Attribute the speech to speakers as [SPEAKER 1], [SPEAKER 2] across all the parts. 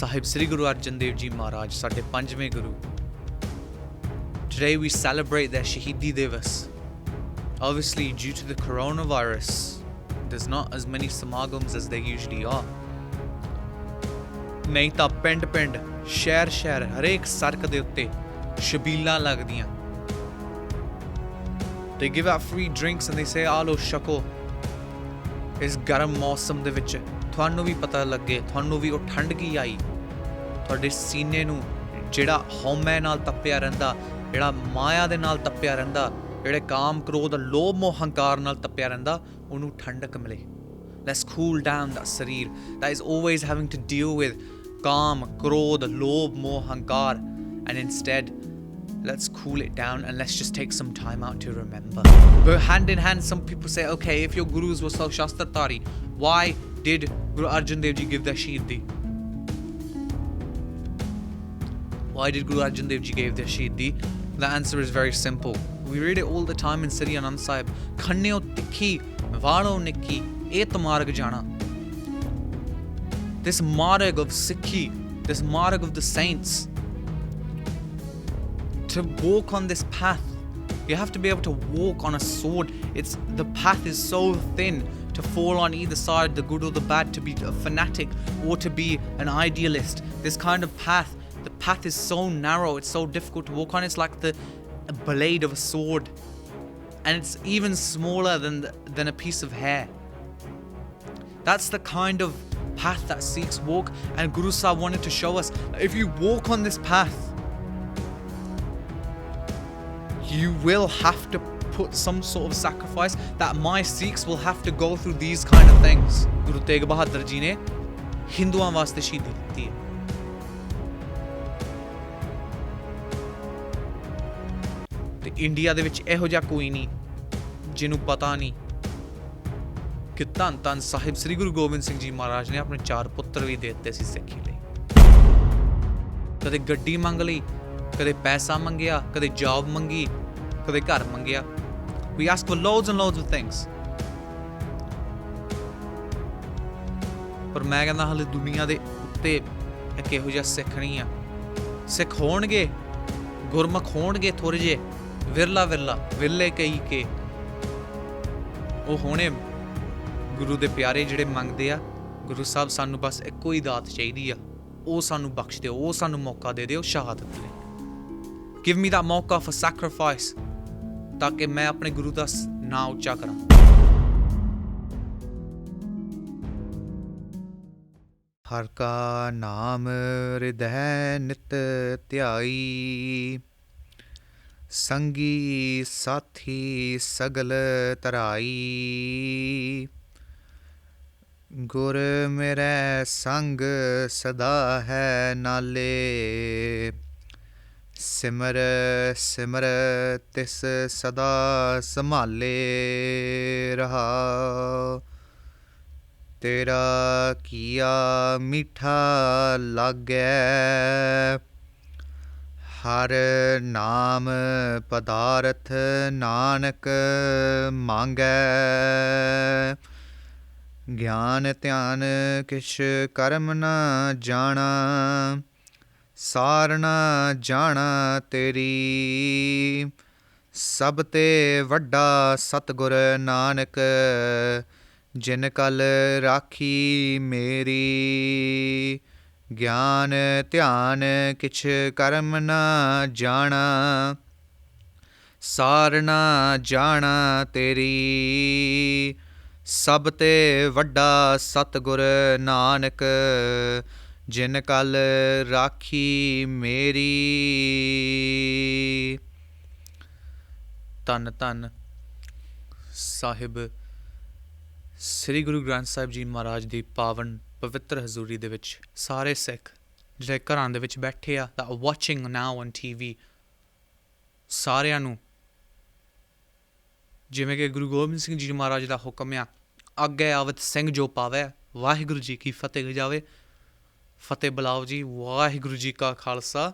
[SPEAKER 1] Sahib Sri Guru Arjan Dev Ji Maharaj, ਸਾਡੇ ਪੰਜਵੇਂ ਗੁਰੂ. Today we celebrate their Shahidi Divas. Obviously, due to the coronavirus, there's not as many samagams as there usually are. ਨਹੀਂ ਤਾਂ ਪਿੰਡ ਸ਼ਹਿਰ ਹਰੇਕ ਸੜਕ ਦੇ ਉੱਤੇ ਸ਼ਬੀਲਾਂ ਲੱਗਦੀਆਂ. They give out free drinks and they say ਆਲੋ ਛਕੋ. ਇਸ ਗਰਮ ਮੌਸਮ ਦੇ ਵਿੱਚ ਤੁਹਾਨੂੰ ਵੀ ਪਤਾ ਲੱਗੇ, ਤੁਹਾਨੂੰ ਵੀ ਉਹ ਠੰਡ ਕੀ ਆਈ. ਤੁਹਾਡੇ ਸੀਨੇ ਨੂੰ ਜਿਹੜਾ ਹਉਮੈ ਨਾਲ ਤੱਪਿਆ ਰਹਿੰਦਾ, ਜਿਹੜਾ ਮਾਇਆ ਦੇ ਨਾਲ ਤੱਪਿਆ ਰਹਿੰਦਾ, ਜਿਹੜੇ ਕਾਮ ਕ੍ਰੋਧ ਲੋਭ ਮੋਹ ਹੰਕਾਰ ਨਾਲ ਤੱਪਿਆ ਰਹਿੰਦਾ, ਉਹਨੂੰ ਠੰਡਕ ਮਿਲੇ. Let's cool down that sarir that is always having to deal with kaam, krodh, lobh, moh, hankar, and instead let's cool it down and let's just take some time out to remember. But hand in hand, some people say, okay, if your gurus were so shastratari, why did Guru Arjan Dev Ji give their Shahidi? Why did Guru Arjan Dev Ji give their Shahidi? The answer is very simple. We read it all the time in Sri Anand Sahib. Khanneo tikhi, valo nikki, et marg jana. This marg of Sikhi, this marg of the saints, to walk on this path, you have to be able to walk on a sword. The path is so thin to fall on either side, the good or the bad, to be a fanatic or to be an idealist. This kind of path, the path is so narrow, it's so difficult to walk on. It's like the blade of a sword, and it's even smaller than a piece of hair. That's the kind of path that Sikhs walk, and Guru Sahib wanted to show us that if you walk on this path, you will have to put some sort of sacrifice, that my Sikhs will have to go through these kind of things. Guru Tegh Bahadur Ji ne ਹਿੰਦੂਆਂ ਵਾਸਤੇ ਸ਼ਹੀਦੀ ਦਿੱਤੀ ਹੈ. ਤੇ India ਦੇ ਵਿੱਚ ਇਹੋ ਜਿਹਾ ਕੋਈ ਨਹੀਂ ਜਿਹਨੂੰ ਪਤਾ ਨਹੀਂ ਕਿ ਧੰਨ ਧੰਨ ਸਾਹਿਬ ਸ੍ਰੀ ਗੁਰੂ ਗੋਬਿੰਦ ਸਿੰਘ ਜੀ ਮਹਾਰਾਜ ਨੇ ਆਪਣੇ 4 ਪੁੱਤਰ ਵੀ ਦੇ ਦਿੱਤੇ ਸੀ ਸਿੱਖੀ ਲਈ. ਕਦੇ ਗੱਡੀ ਮੰਗ ਲਈ, ਕਦੇ ਪੈਸਾ ਮੰਗਿਆ, ਕਦੇ ਜੌਬ ਮੰਗੀ, ਕਦੇ ਘਰ ਮੰਗਿਆ. We ask for loads and loads of things. ਪਰ ਮੈਂ ਕਹਿੰਦਾ ਹਾਲੇ ਦੁਨੀਆ ਦੇ ਉੱਤੇ ਇੱਕ ਇਹੋ ਜਿਹਾ ਸਿੱਖ ਨਹੀਂ ਆ. ਸਿੱਖ ਹੋਣਗੇ, ਗੁਰਮੁਖ ਹੋਣਗੇ ਥੋੜ੍ਹੇ ਜਿਹੇ, ਵਿਰਲੇ ਕਈ ਕੇ ਉਹ ਹੋਣੇ ਗੁਰੂ ਦੇ ਪਿਆਰੇ ਜਿਹੜੇ ਮੰਗਦੇ ਆ. ਗੁਰੂ ਸਾਹਿਬ ਸਾਨੂੰ ਬਸ ਇੱਕੋ ਹੀ ਦਾਤ ਚਾਹੀਦੀ ਆ, ਉਹ ਸਾਨੂੰ ਬਖਸ਼ ਦਿਓ, ਉਹ ਸਾਨੂੰ ਮੌਕਾ ਦੇ ਦਿਓ ਸ਼ਹਾਦਤ ਲਈ. Give me that ਮੌਕਾ for sacrifice, ਤਾਂ ਕਿ ਮੈਂ ਆਪਣੇ ਗੁਰੂ ਦਾ ਨਾਂ ਉੱਚਾ ਕਰਾਂ. ਹਰ ਕਾ ਨਾਮ ਹਿਰਦੈ ਨਿਤ ਧਿਆਈ, ਸੰਗੀ ਸਾਥੀ ਸਗਲ ਤਰਾਈ. ਗੁਰ ਮੇਰੇ ਸੰਗ ਸਦਾ ਹੈ ਨਾਲੇ, ਸਿਮਰ ਸਿਮਰ ਤਿਸ ਸਦਾ ਸੰਭਾਲੇ ਰਹਾ. ਤੇਰਾ ਕੀਆ ਮਿੱਠਾ ਲਾਗੈ, ਹਰ ਨਾਮ ਪਦਾਰਥ ਨਾਨਕ ਮੰਗੈ. ਗਿਆਨ ਧਿਆਨ ਕਿਛ ਕਰਮ ਨ ਜਾਣਾ, ਸਾਰ ਨ ਜਾਣਾ ਤੇਰੀ. ਸਭ ਤੇ ਵੱਡਾ ਸਤਿਗੁਰ ਨਾਨਕ, ਜਿਨ ਕਲ ਰਾਖੀ ਮੇਰੀ. ਗਿਆਨ ਧਿਆਨ ਕਿਛ ਕਰਮ ਨ ਜਾਣਾ, ਸਾਰ ਨ ਜਾਣਾ ਤੇਰੀ. ਸਭ ਤੇ ਵੱਡਾ ਸਤਿਗੁਰ ਨਾਨਕ, ਜਿਨ ਕਲ ਰਾਖੀ ਮੇਰੀ. ਧੰਨ ਧੰਨ ਸਾਹਿਬ ਸ੍ਰੀ ਗੁਰੂ ਗ੍ਰੰਥ ਸਾਹਿਬ ਜੀ ਮਹਾਰਾਜ ਦੀ ਪਾਵਨ ਪਵਿੱਤਰ ਹਜ਼ੂਰੀ ਦੇ ਵਿੱਚ ਸਾਰੇ ਸਿੱਖ ਜਿਹੜੇ ਘਰਾਂ ਦੇ ਵਿੱਚ ਬੈਠੇ ਆ, that are watching now on TV, ਸਾਰਿਆਂ ਨੂੰ ਜਿਵੇਂ ਕਿ ਗੁਰੂ ਗੋਬਿੰਦ ਸਿੰਘ ਜੀ ਮਹਾਰਾਜ ਦਾ ਹੁਕਮ ਆ, ਅੱਗੇ ਆਵਤ ਸਿੰਘ ਜੋ ਪਾਵੇ. ਵਾਹਿਗੁਰੂ ਜੀ ਕੀ ਫਤਿਹ ਗਜਾਵੇ. ਫਤਿਹ ਬੁਲਾਓ ਜੀ. ਵਾਹਿਗੁਰੂ ਜੀ ਕਾ ਖਾਲਸਾ,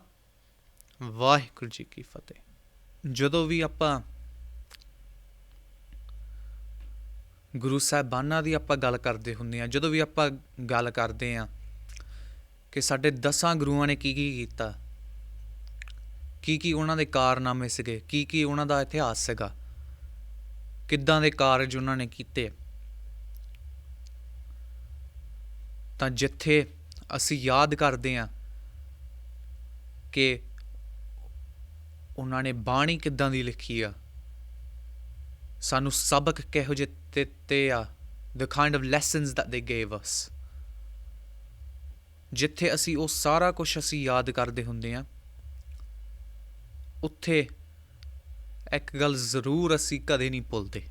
[SPEAKER 1] ਵਾਹਿਗੁਰੂ ਜੀ ਕੀ ਫਤਿਹ. ਜਦੋਂ ਵੀ ਆਪਾਂ ਗੁਰੂ ਸਾਹਿਬਾਨਾਂ ਦੀ ਆਪਾਂ ਗੱਲ ਕਰਦੇ ਹੁੰਦੇ ਹਾਂ, ਜਦੋਂ ਵੀ ਆਪਾਂ ਗੱਲ ਕਰਦੇ ਹਾਂ ਕਿ ਸਾਡੇ 10 ਗੁਰੂਆਂ ਨੇ ਕੀ ਕੀਤਾ, ਕੀ ਉਹਨਾਂ ਦੇ ਕਾਰਨਾਮੇ ਸੀਗੇ, ਕੀ ਉਹਨਾਂ ਦਾ ਇਤਿਹਾਸ ਸੀਗਾ, ਕਿੱਦਾਂ ਦੇ ਕਾਰਜ ਉਹਨਾਂ ਨੇ ਕੀਤੇ। ਤਾਂ ਜਿੱਥੇ ਅਸੀਂ ਯਾਦ ਕਰਦੇ ਹਾਂ ਕਿ ਉਹਨਾਂ ਨੇ ਬਾਣੀ ਕਿੱਦਾਂ ਦੀ ਲਿਖੀ ਆ, ਸਾਨੂੰ ਸਬਕ ਕਿਹੋ ਜਿਹੇ ਦਿੱਤੇ ਆ, the kind of lessons that they gave us, ਜਿੱਥੇ ਅਸੀਂ ਉਹ ਸਾਰਾ ਕੁਝ ਅਸੀਂ ਯਾਦ ਕਰਦੇ ਹੁੰਦੇ ਹਾਂ, ਉੱਥੇ ਇੱਕ ਗੱਲ ਜ਼ਰੂਰ ਅਸੀਂ ਕਦੇ ਨਹੀਂ ਭੁੱਲਦੇ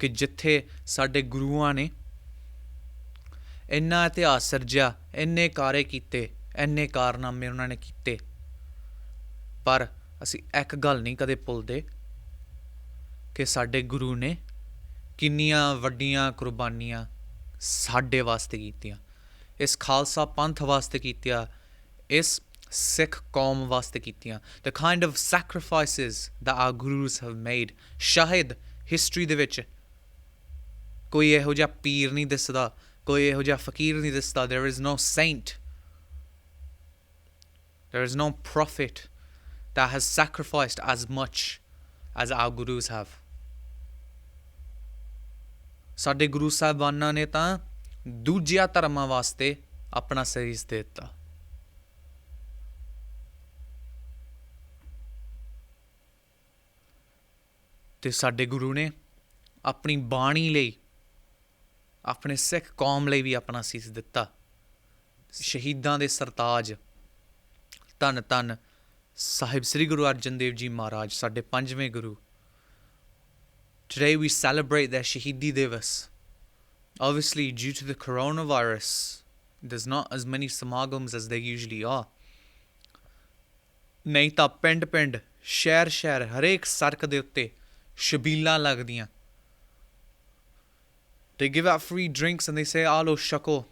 [SPEAKER 1] ਕਿ ਜਿੱਥੇ ਸਾਡੇ ਗੁਰੂਆਂ ਨੇ ਇੰਨਾ ਇਤਿਹਾਸ ਸਿਰਜਿਆ, ਇੰਨੇ ਕਾਰੇ ਕੀਤੇ, ਇੰਨੇ ਕਾਰਨਾਮੇ ਉਹਨਾਂ ਨੇ ਕੀਤੇ, ਪਰ ਅਸੀਂ ਇੱਕ ਗੱਲ ਨਹੀਂ ਕਦੇ ਭੁੱਲਦੇ ਕਿ ਸਾਡੇ ਗੁਰੂ ਨੇ ਕਿੰਨੀਆਂ ਵੱਡੀਆਂ ਕੁਰਬਾਨੀਆਂ ਸਾਡੇ ਵਾਸਤੇ ਕੀਤੀਆਂ, ਇਸ ਖਾਲਸਾ ਪੰਥ ਵਾਸਤੇ ਕੀਤੀਆਂ, ਇਸ ਸਿੱਖ ਕੌਮ ਵਾਸਤੇ ਕੀਤੀਆਂ। The kind of sacrifices that our gurus have made, ਸ਼ਾਇਦ ਹਿਸਟਰੀ ਦੇ ਵਿੱਚ ਕੋਈ ਇਹੋ ਜਿਹਾ ਪੀਰ ਨਹੀਂ ਦਿਸਦਾ, ਕੋਈ ਇਹੋ ਜਿਹਾ ਫਕੀਰ ਨਹੀਂ ਦਿਸਦਾ। There is no saint, there is no prophet that has sacrificed as much as our gurus have. ਸਾਡੇ ਗੁਰੂ ਸਾਹਿਬਾਨਾਂ ਨੇ ਤਾਂ ਦੂਜਿਆਂ ਧਰਮਾਂ ਵਾਸਤੇ ਆਪਣਾ ਸੀਸ ਦੇ ਦਿੱਤਾ। ਤੇ ਸਾਡੇ ਗੁਰੂ ਨੇ ਆਪਣੀ ਬਾਣੀ ਲਈ, ਆਪਣੇ ਸਿੱਖ ਕੌਮ ਲਈ ਵੀ ਆਪਣਾ ਸੀਸ ਦਿੱਤਾ। ਸ਼ਹੀਦਾਂ ਦੇ ਸਰਤਾਜ ਧੰਨ ਧੰਨ ਸਾਹਿਬ ਸ੍ਰੀ ਗੁਰੂ ਅਰਜਨ ਦੇਵ ਜੀ ਮਹਾਰਾਜ, ਸਾਡੇ 5ਵੇਂ ਗੁਰੂ। Today we celebrate their Shahidi Divas. Obviously, due to the coronavirus, there's not as many samagams as there usually are. ਨਹੀਂ ਤਾਂ ਪਿੰਡ ਸ਼ਹਿਰ ਹਰੇਕ ਸੜਕ ਦੇ ਉੱਤੇ ਸ਼ਬੀਲਾਂ ਲੱਗਦੀਆਂ। They give out free drinks and they say ਆਲੋ ਛਕੋ।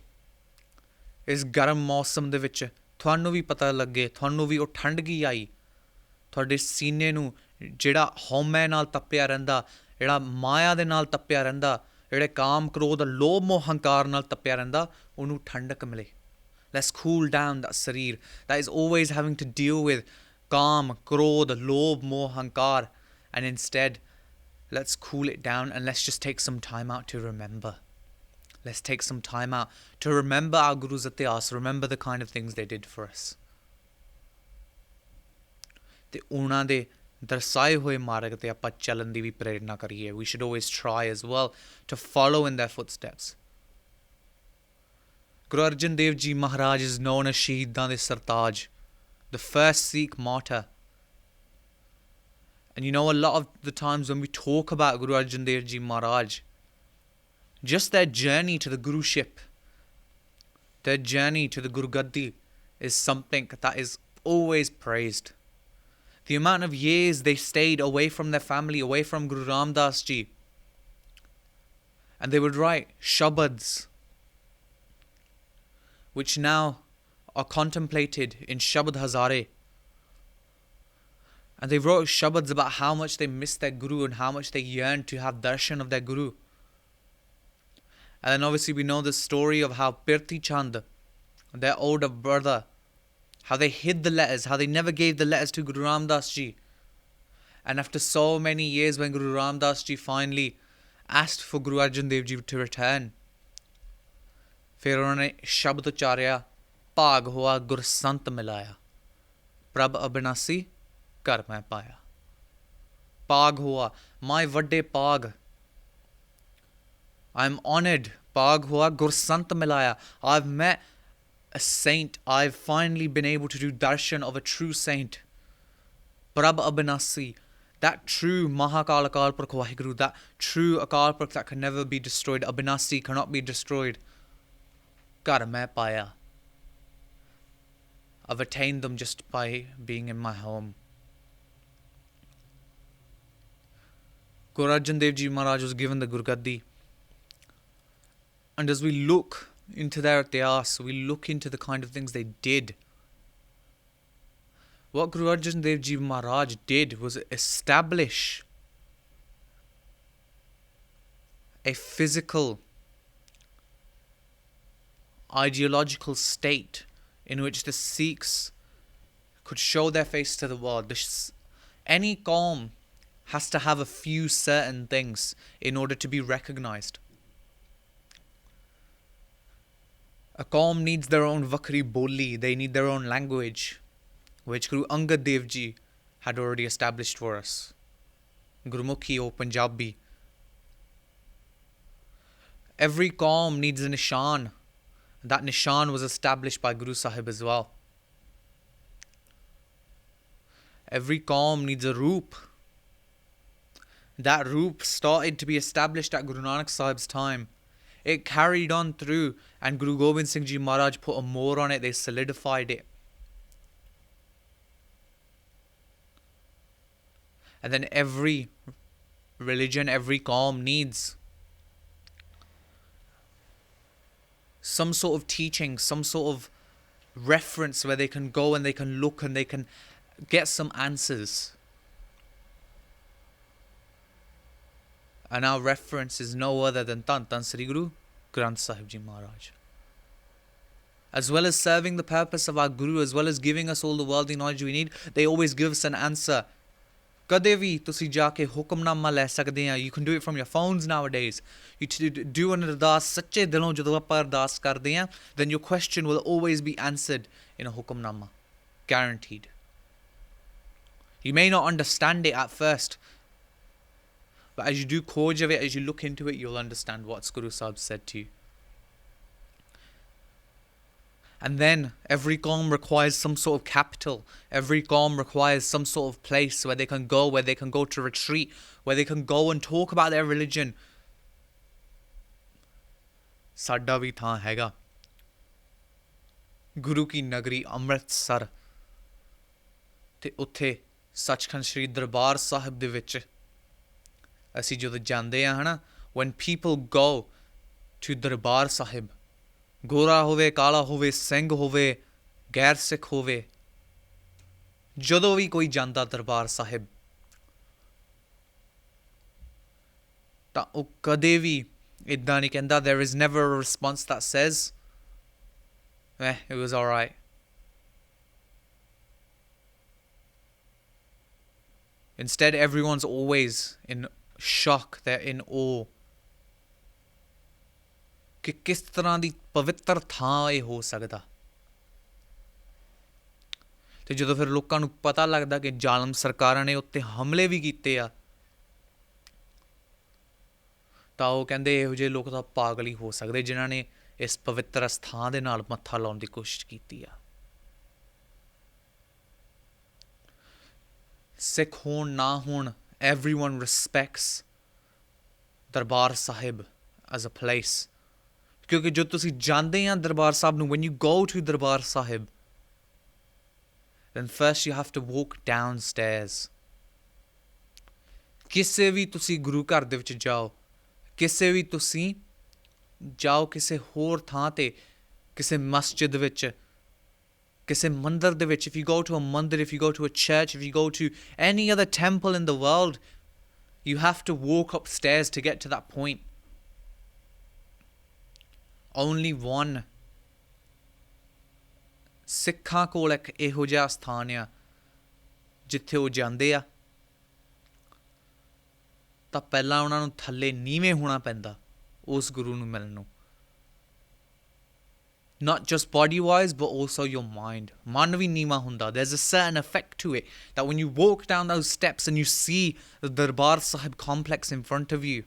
[SPEAKER 1] ਇਸ ਗਰਮ ਮੌਸਮ ਦੇ ਵਿੱਚ ਤੁਹਾਨੂੰ ਵੀ ਪਤਾ ਲੱਗੇ, ਤੁਹਾਨੂੰ ਵੀ ਉਹ ਠੰਡਗੀ ਆਈ, ਤੁਹਾਡੇ ਸੀਨੇ ਨੂੰ ਜਿਹੜਾ ਹਉਮੈ ਨਾਲ ਤੱਪਿਆ ਰਹਿੰਦਾ, ਜਿਹੜਾ ਮਾਇਆ ਦੇ ਨਾਲ ਤੱਪਿਆ ਰਹਿੰਦਾ, ਜਿਹੜੇ ਕਾਮ ਕ੍ਰੋਧ ਲੋਭ ਮੋਹ ਹੰਕਾਰ ਨਾਲ ਤੱਪਿਆ ਰਹਿੰਦਾ, ਉਹਨੂੰ ਠੰਡਕ ਮਿਲੇ। Let's cool down that ਸਰੀਰ that is always having to deal with ਕਾਮ ਕ੍ਰੋਧ ਲੋਭ ਮੋਹ ਹੰਕਾਰ, and instead let's cool it down and let's just take some time out to remember. Let's take some time out to remember our Guru's ਇਤਿਹਾਸ, remember the kind of things they did for us. ਤੇ ਉਹਨਾਂ ਦੇ ਦਰਸਾਏ ਹੋਏ ਮਾਰਗ ਤੇ ਆਪਾਂ ਚੱਲਣ ਦੀ ਵੀ ਪ੍ਰੇਰਨਾ ਕਰੀਏ। We should always try as well to follow in their footsteps. Guru Arjan Dev Ji Maharaj is known as ਸ਼ਹੀਦਾਂ ਦੇ Sartaj, the first Sikh martyr. And you know, a lot of the times when we talk about Guru Arjan Dev Ji Maharaj, just their journey to the Guruship, their journey to the Guru Gaddi is something that is always praised. The amount of years they stayed away from their family, away from Guru Ram Das Ji, and they would write shabads, which now are contemplated in Shabad Hazare. And they wrote shabads about how much they missed their Guru and how much they yearned to have darshan of their Guru. And then obviously we know the story of how Pirti Chand, their older brother, how they hid the letters, how they never gave the letters to Guru Ram Das Ji. And after so many years, when Guru Ram Das Ji finally asked for Guru Arjan Dev Ji to return, फिर उन्होंने शब्द उच्चारिया, भाग हुआ गुरसंत मिलाया, प्रभ अबिनासी घर मैं पाया। भाग हुआ, my वड्डे भाग, I'm honoured, भाग हुआ गुरसंत मिलाया, I've met a saint, I've finally been able to do darshan of a true saint. Prabh Abhinasi, that true Mahakal Akal Purkh Vaheguru, that true Akal Purkh that can never be destroyed, Abhinasi cannot be destroyed. Ghar main paya. I've attained them just by being in my home. Guru Arjan Dev Ji Maharaj was given the Guru Gaddi. And as we look into their ityas, we look into the kind of things they did. What Guru Arjan Dev Ji Maharaj did was establish a physical ideological state in which the Sikhs could show their face to the world. Any Qawm has to have a few certain things in order to be recognized. A Qawm needs their own Vakri Boli, they need their own language, which Guru Angad Dev Ji had already established for us. Gurmukhi or Punjabi. Every Qawm needs a Nishan. That Nishan was established by Guru Sahib as well. Every Qawm needs a Roop. That Roop started to be established at Guru Nanak Sahib's time. It carried on through, and Guru Gobind Singh Ji Maharaj put a more on it, they solidified it. And then every religion, every Qawm needs some sort of teaching, some sort of reference where they can go and they can look and they can get some answers. And our reference is no other than Tan Sri Guru Granth Sahib Ji Maharaj. As well as serving the purpose of our Guru, as well as giving us all the worldly knowledge we need, they always give us an answer. Kade vi tusi jaake hukamnama le sakde ha. You can do it from your phones nowadays. You do an ardas sache dilon jadon aapa ardas karde ha, then your question will always be answered in a hukamnama. Guaranteed. You may not understand it at first, but as you do khoj of it, as you look into it, you'll understand what Guru Sahib said to you. And then every Qawm requires some sort of capital. Every Qawm requires some sort of place where they can go, where they can go to retreat, where they can go and talk about their religion. Sada vi thaan hega. Guru ki nagari Amritsar. Te utthe Sachkhand Shri Darbar Sahib de vich ਅਸੀਂ ਜਦੋਂ ਜਾਂਦੇ ਆ ਹਨਾ, when people go to Darbar Sahib, ਗੋਰਾ ਹੋਵੇ, ਕਾਲਾ ਹੋਵੇ, ਸਿੰਘ ਹੋਵੇ, ਗੈਰ ਸਿੱਖ ਹੋਵੇ, ਜਦੋਂ ਵੀ ਕੋਈ ਜਾਂਦਾ ਦਰਬਾਰ ਸਾਹਿਬ ਤਾਂ ਉਹ ਕਦੇ ਵੀ ਇੱਦਾਂ ਨਹੀਂ ਕਹਿੰਦਾ. There is never a response that says it was alright. Instead, everyone's always in shock, they're in awe ਕਿ ਕਿਸ ਤਰ੍ਹਾਂ ਦੀ ਪਵਿੱਤਰ ਥਾਂ ਇਹ ਹੋ ਸਕਦਾ. ਤੇ ਜਦੋਂ ਫਿਰ ਲੋਕਾਂ ਨੂੰ ਪਤਾ ਲੱਗਦਾ ਕਿ ਜ਼ਾਲਮ ਸਰਕਾਰਾਂ ਨੇ ਉੱਤੇ ਹਮਲੇ ਵੀ ਕੀਤੇ ਆ, ਤਾਂ ਉਹ ਕਹਿੰਦੇ ਇਹੋ ਜਿਹੇ ਲੋਕ ਤਾਂ ਪਾਗਲ ਹੀ ਹੋ ਸਕਦੇ ਜਿਨ੍ਹਾਂ ਨੇ ਇਸ ਪਵਿੱਤਰ ਅਸਥਾਨ ਦੇ ਨਾਲ ਮੱਥਾ ਲਾਉਣ ਦੀ ਕੋਸ਼ਿਸ਼ ਕੀਤੀ ਆ. ਸਿੱਖ ਹੋਣ ਨਾ ਹੋਣ, everyone respects Darbar Sahib as a place. ਕਿਉਂਕਿ ਜਦੋਂ ਤੁਸੀਂ ਜਾਂਦੇ ਆ ਦਰਬਾਰ ਸਾਹਿਬ ਨੂੰ, when you go to Darbar Sahib, then first you have to walk downstairs. ਕਿਸੇ ਵੀ ਤੁਸੀਂ ਗੁਰੂ ਘਰ ਦੇ ਵਿੱਚ ਜਾਓ, ਕਿਸੇ ਵੀ ਤੁਸੀਂ ਜਾਓ ਕਿਸੇ ਹੋਰ ਥਾਂ ਤੇ, ਕਿਸੇ ਮਸਜਿਦ ਵਿੱਚ, ਕਿਸੇ ਮੰਦਰ ਦੇ ਵਿੱਚ, if you go to a mandir, if you go to a church, if you go to any other temple in the world, you have to walk upstairs to get to that point. Only one ਸਿੱਖਾਂ ਕੋਲ ਇੱਕ ਇਹੋ ਜਿਹਾ ਸਥਾਨ ਆ ਜਿੱਥੇ ਉਹ ਜਾਂਦੇ ਆ ਤਾਂ ਪਹਿਲਾਂ ਉਹਨਾਂ ਨੂੰ ਥੱਲੇ ਨੀਵੇਂ ਹੋਣਾ ਪੈਂਦਾ ਉਸ ਗੁਰੂ ਨੂੰ ਮਿਲਣ ਨੂੰ. Not just body wise, but also your mind. Man vi neema hunda. There's a certain effect to it that when you walk down those steps and you see the Darbar Sahib complex in front of you,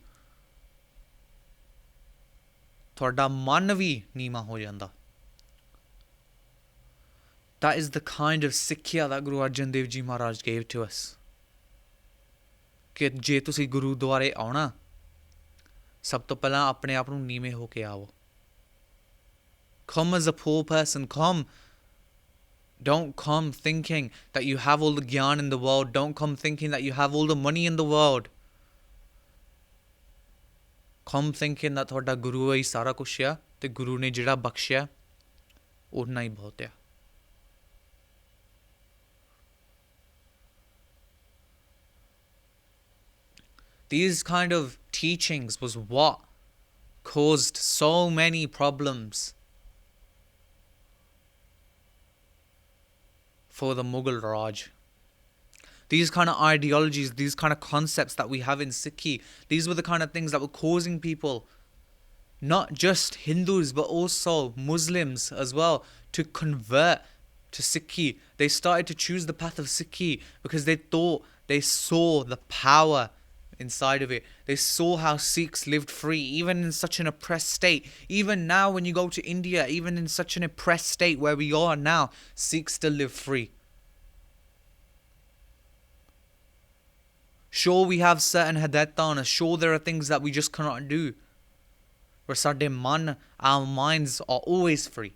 [SPEAKER 1] thoda man vi neema ho janda. That is the kind of sikhya that Guru Arjan Dev Ji Maharaj gave to us. ਕਿ ਜੇ ਤੁਸੀਂ ਗੁਰੂਦੁਆਰੇ ਆਉਣਾ, ਸਭ ਤੋਂ ਪਹਿਲਾਂ ਆਪਣੇ ਆਪ ਨੂੰ ਨੀਵੇਂ ਹੋ ਕੇ ਆਓ. Come as a poor person, come. Don't come thinking that you have all the gyan in the world. Don't come thinking that you have all the money in the world. Come thinking that ਤੁਹਾਡਾ ਗੁਰੂ ਹੀ ਸਾਰਾ ਕੁਛ ਆ ਤੇ ਗੁਰੂ ਨੇ ਜਿਹੜਾ ਬਖਸ਼ਿਆ ਉਨਾ ਹੀ ਬਹੁਤ ਆ. These kind of teachings was what caused so many problems for the Mughal Raj. These kind of ideologies, these kind of concepts that we have in Sikhi, these were the kind of things that were causing people, not just Hindus, but also Muslims as well, to convert to Sikhi. They started to choose the path of Sikhi because they saw the power inside of it. They saw how Sikhs lived free, even in such an oppressed state. Even now, when you go to India, even in such an oppressed state where we are now, Sikhs still live free. Sure, we have certain hadayath on us. Sure, there are things that we just cannot do. But our minds are always free.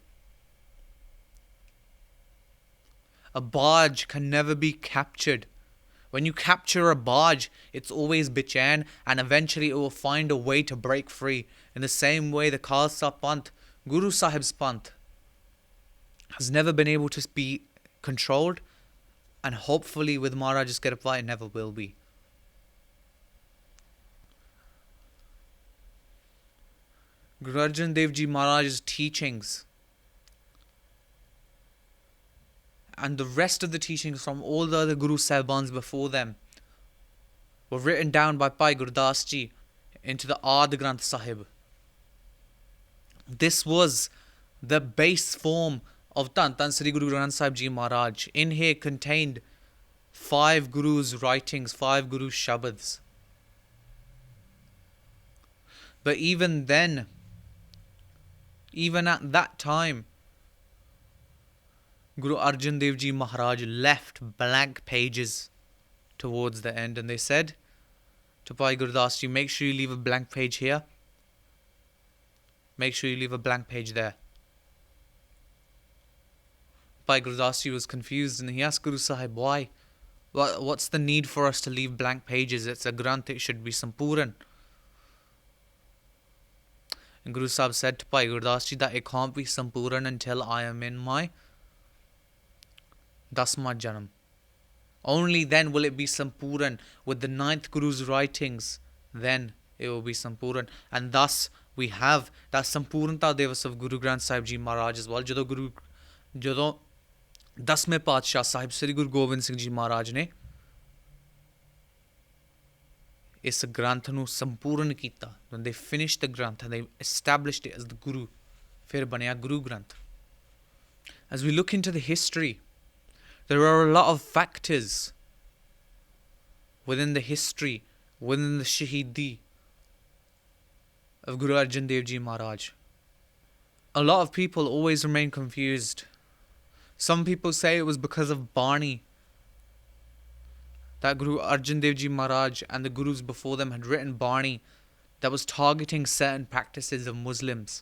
[SPEAKER 1] A barge can never be captured. When you capture a barge, it's always bichain, and eventually it will find a way to break free. In the same way, the Khalsa Panth, Guru Sahib's Panth, has never been able to be controlled, and hopefully with Maharaj's Kirpa, it never will be. Guru Arjan Dev Ji Maharaj's teachings and the rest of the teachings from all the other Guru Sahibans before them were written down by Bhai Gurdas Ji into the Adi Granth Sahib. This was the base form of Tan Sri Guru Granth Sahib Ji Maharaj. In here contained 5 Gurus' writings, 5 Gurus' Shabads. But even then, even at that time, Guru Arjan Dev Ji Maharaj left blank pages towards the end, and they said to Bhai Gurdas Ji, make sure you leave a blank page here. Make sure you leave a blank page there. Bhai Gurdas Ji was confused and he asked Guru Sahib, why? What's the need for us to leave blank pages? It's a Granth, it should be Sampuran. And Guru Sahib said to Bhai Gurdas Ji that it can't be Sampuran until I am in my Dasma Janam. Only then will it be Sampuran. With the 9th Guru's writings, then it will be Sampuran. And thus we have that Sampuranta Devas of Guru Granth Sahib Ji Maharaj as well. Jadon 10वें पातशाह Sahib Sri Guru Gobind Singh Ji Maharaj ne is Granth nu Sampuran kita. When they finished the Granth and they established it as the Guru, fir banaya Guru Granth. As we look into the history, there are a lot of factors within the history, within the Shahidi of Guru Arjan Dev Ji Maharaj. A lot of people always remain confused. Some people say it was because of Bani that Guru Arjan Dev Ji Maharaj and the Gurus before them had written Bani that was targeting certain practices of Muslims.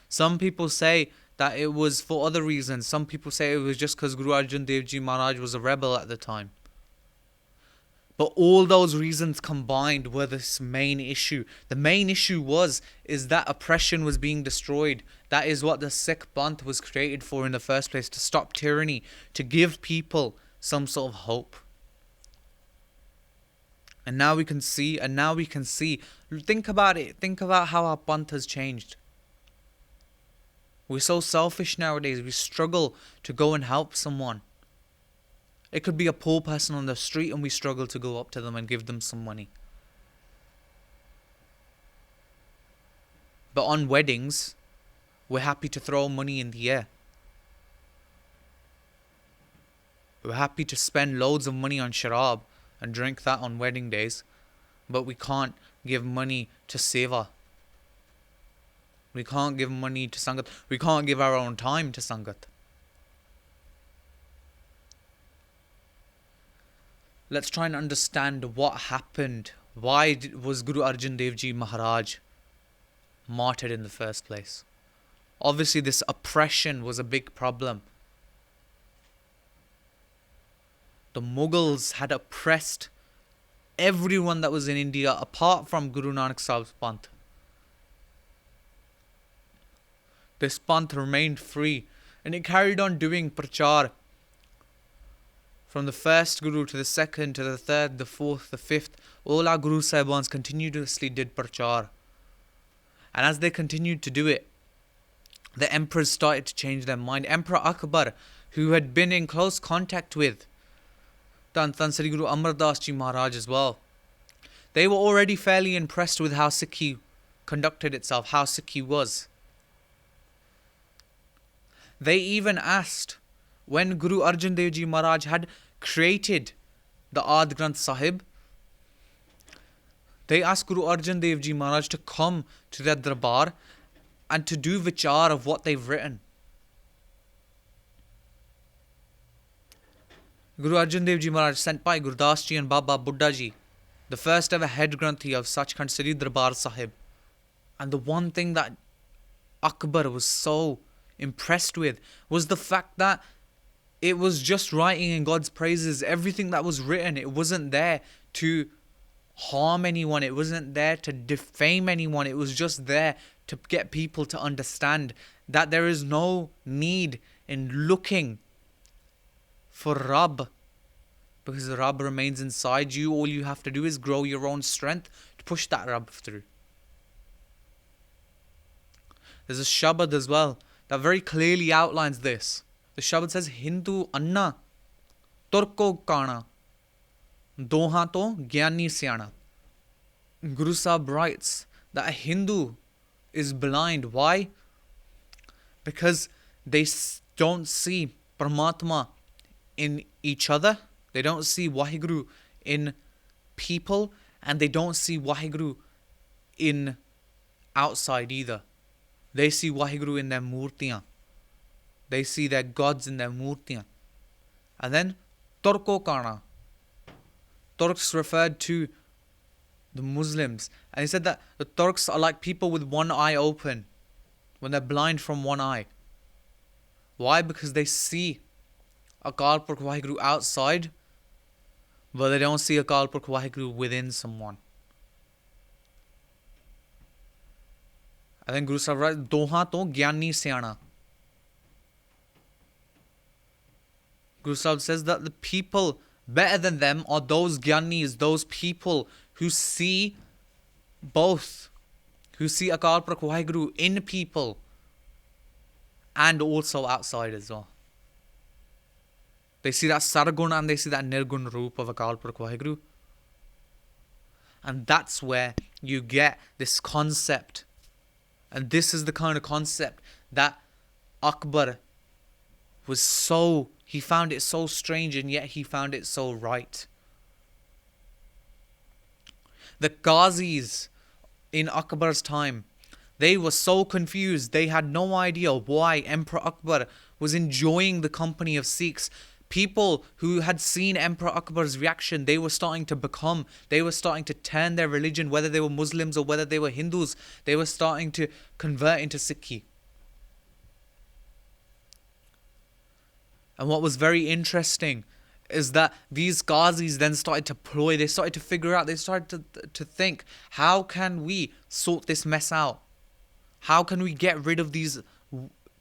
[SPEAKER 1] Some people say that it was for other reasons. Some people say it was just because Guru Arjan Dev Ji Maharaj was a rebel at the time. But all those reasons combined were this main issue. The main issue is that oppression was being destroyed. That is what the Sikh Panth was created for in the first place, to stop tyranny, to give people some sort of hope. And now we can see, think about it, think about how our Panth has changed. We're so selfish nowadays, we struggle to go and help someone. It could be a poor person on the street and we struggle to go up to them and give them some money. But on weddings, we're happy to throw money in the air. We're happy to spend loads of money on sharab and drink that on wedding days, but we can't give money to seva. We can't give money to Sangat. We can't give our own time to Sangat. Let's try and understand what happened. Why was Guru Arjan Dev Ji Maharaj martyred in the first place? Obviously, this oppression was a big problem. The Mughals had oppressed everyone that was in India apart from Guru Nanak Sahib's Panth. This Panth remained free and it carried on doing prachar. From the first Guru to the second to the third, the fourth, the fifth, all our Guru Sahibans continuously did prachar. And as they continued to do it, the emperors started to change their mind. Emperor Akbar who had been in close contact with Tan Sri Guru Amar Das Ji Maharaj as well. They were already fairly impressed with how Sikhi conducted itself, how Sikhi was. They even asked, when Guru Arjan Dev Ji Maharaj had created the Adi Granth Sahib, they asked Guru Arjan Dev Ji Maharaj to come to their darbar and to do vichar of what they've written. Guru Arjan Dev Ji Maharaj sent by Gurdas Ji and Baba Buddha Ji, the first ever head Granthi of Sachkhand Sri Darbar Sahib. And the one thing that Akbar was so impressed with was the fact that it was just writing in God's praises. Everything that was written, it wasn't there to harm anyone. It wasn't there to defame anyone. It was just there to get people to understand that there is no need in looking for Rabb, because Rabb remains inside you. All you have to do is grow your own strength to push that Rabb through. There's a Shabad as well that very clearly outlines this. The Shabad says, Hindu Anna, Turko Kana, Doha to Gyani Syana. Guru Sahib writes that a Hindu is blind. Why? Because they don't see Paramatma in each other. They don't see Waheguru in people, and they don't see Waheguru in outside either. They see Waheguru in their murtiyan. They see their gods in their murtiyan. And then Turko Kana. Turks referred to the Muslims. And he said that the Turks are like people with one eye open when they're blind from one eye. Why? Because they see Akal Purkh Waheguru outside, but they don't see Akal Purkh Waheguru within someone. And then Guru Sahib writes, Doha to Gyani Syana. Guru Sahib says that the people better than them are those Gyanis, those people who see both, who see Akal Purkh Waheguru in people and also outside as well. They see that Sargun and they see that Nirgun Roop of Akal Purkh Waheguru. And that's where you get this concept. And this is the kind of concept that Akbar was so, he found it so strange, and yet he found it so right. The Ghazis in Akbar's time, they were so confused. They had no idea why Emperor Akbar was enjoying the company of Sikhs. People who had seen Emperor Akbar's reaction, they were starting to turn their religion, whether they were Muslims or whether they were Hindus, they were starting to convert into Sikhi. And what was very interesting is that these Ghazis then started to ploy, they started to figure out, they started to think, how can we sort this mess out? How can we get rid of these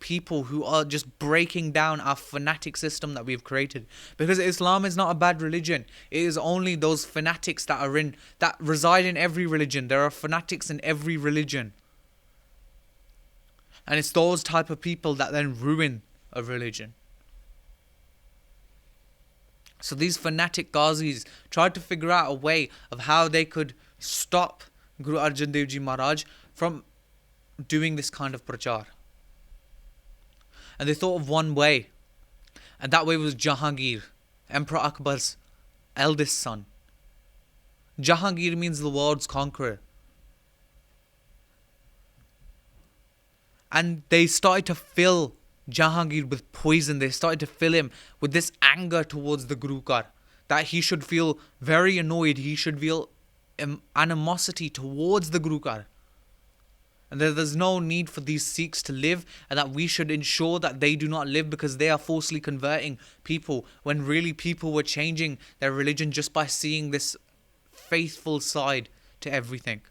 [SPEAKER 1] people who are just breaking down our fanatic system that we've created? Because Islam is not a bad religion. It is only those fanatics that reside in every religion. There are fanatics in every religion. And it's those type of people that then ruin a religion. So these fanatic Ghazis tried to figure out a way of how they could stop Guru Arjan Dev Ji Maharaj from doing this kind of prachar. And they thought of one way. And that way was Jahangir, Emperor Akbar's eldest son. Jahangir means the world's conqueror. And they started to fill Jahangir with poison. They started to fill him with this anger towards the Gurukar, that he should feel very annoyed, he should feel animosity towards the Gurukar, and that there's no need for these Sikhs to live, and that we should ensure that they do not live because they are falsely converting people, when really people were changing their religion just by seeing this faithful side to everything.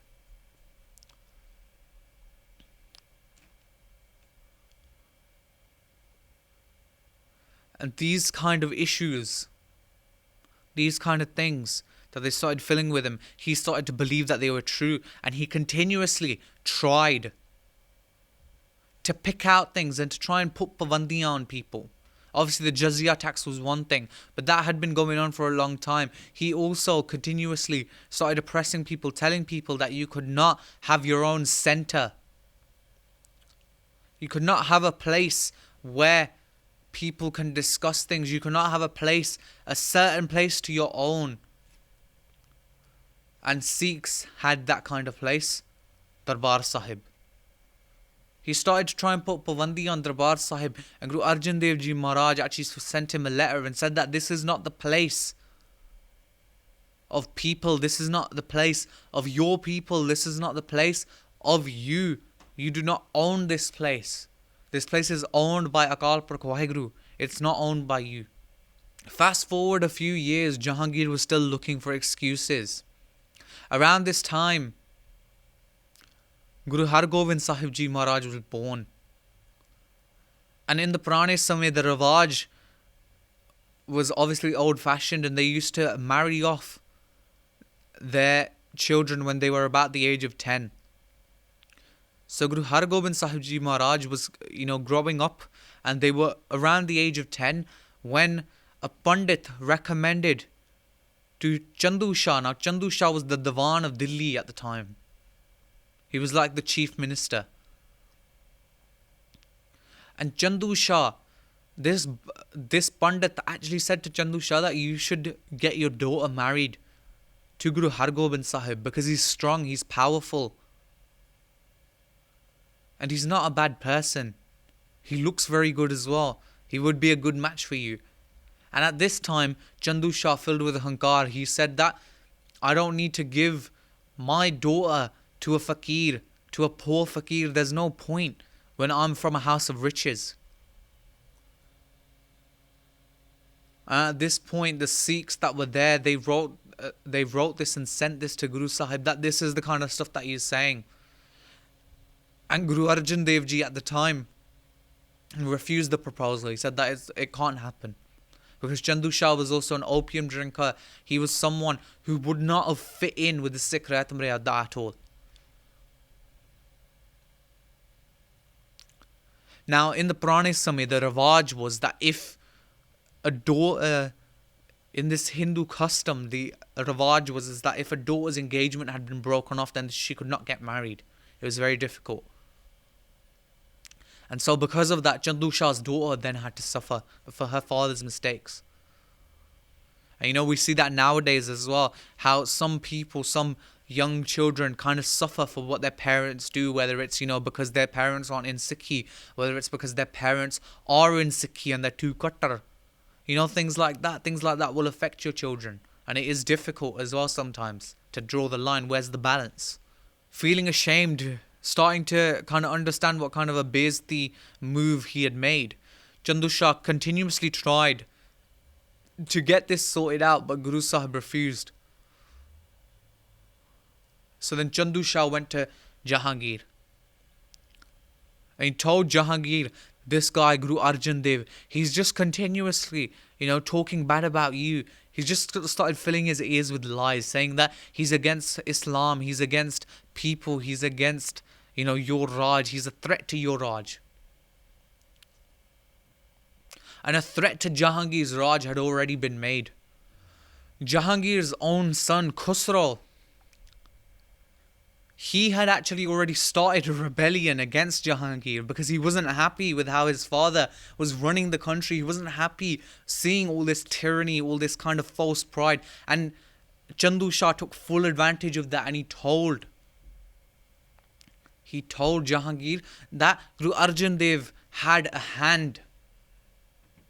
[SPEAKER 1] And these kind of issues, these kind of things that they started filling with him, he started to believe that they were true. And he continuously tried to pick out things and to try and put pavandiyan on people. Obviously, the jizya tax was one thing, but that had been going on for a long time. He also continuously started oppressing people, telling people that you could not have your own center. You could not have a place where people can discuss things. You could not have a certain place to your own. And Sikhs had that kind of place, Darbar Sahib. He started to try and put Pabandi on Darbar Sahib, and Guru Arjan Dev Ji Maharaj actually sent him a letter and said that this is not the place of people, this is not the place of your people, this is not the place of you. You do not own this place. This place is owned by Akal Purkh Waheguru. It's not owned by you. Fast forward a few years, Jahangir was still looking for excuses. Around this time, Guru Har Gobind Sahib Ji Maharaj was born. And in the Purane Samay, the Rawaj was obviously old-fashioned, and they used to marry off their children when they were about the age of 10. So Guru Har Gobind Sahib Ji Maharaj was, growing up, and they were around the age of 10 when a Pandit recommended to Chandu Shah. Now, Chandu Shah was the Diwan of Delhi at the time. He was like the chief minister. And Chandu Shah, this Pandit actually said to Chandu Shah that you should get your daughter married to Guru Har Gobind Sahib because he's strong, he's powerful. And he's not a bad person. He looks very good as well. He would be a good match for you. And at this time, Chandu Shah, filled with hankar, he said that I don't need to give my daughter to a fakir, to a poor fakir. There's no point when I'm from a house of riches. At this point, the Sikhs that were there, they wrote this and sent this to Guru Sahib, that this is the kind of stuff that he's saying. And Guru Arjan Dev Ji at the time refused the proposal. He said that it can't happen. Because Chandu Shah was also an opium drinker. He was someone who would not have fit in with the Sikh Rahat Maryada at all. Now, in the Purane Samay, the Rawaj was that if a daughter, in this Hindu custom, the Rawaj was that if a daughter's engagement had been broken off, then she could not get married. It was very difficult. And so because of that, Chandu Shah's daughter then had to suffer for her father's mistakes. And we see that nowadays as well, how some people, some young children kind of suffer for what their parents do, whether it's, because their parents aren't in Sikhi, whether it's because their parents are in Sikhi and they're too qattar. Things like that will affect your children. And it is difficult as well sometimes to draw the line. Where's the balance? Feeling ashamed, starting to kind of understand what kind of a Bezti move he had made, Chandu Shah continuously tried to get this sorted out, but Guru Sahib refused. So then Chandu Shah went to Jahangir. And he told Jahangir, this guy, Guru Arjan Dev, he's just continuously, talking bad about you. He's just started filling his ears with lies, saying that he's against Islam, he's against people, he's against, your Raj, he's a threat to your Raj. And a threat to Jahangir's Raj had already been made. Jahangir's own son, Khusro, he had actually already started a rebellion against Jahangir because he wasn't happy with how his father was running the country. He wasn't happy seeing all this tyranny, all this kind of false pride. And Chandu Shah took full advantage of that, and he told Jahangir that Guru Arjan Dev had a hand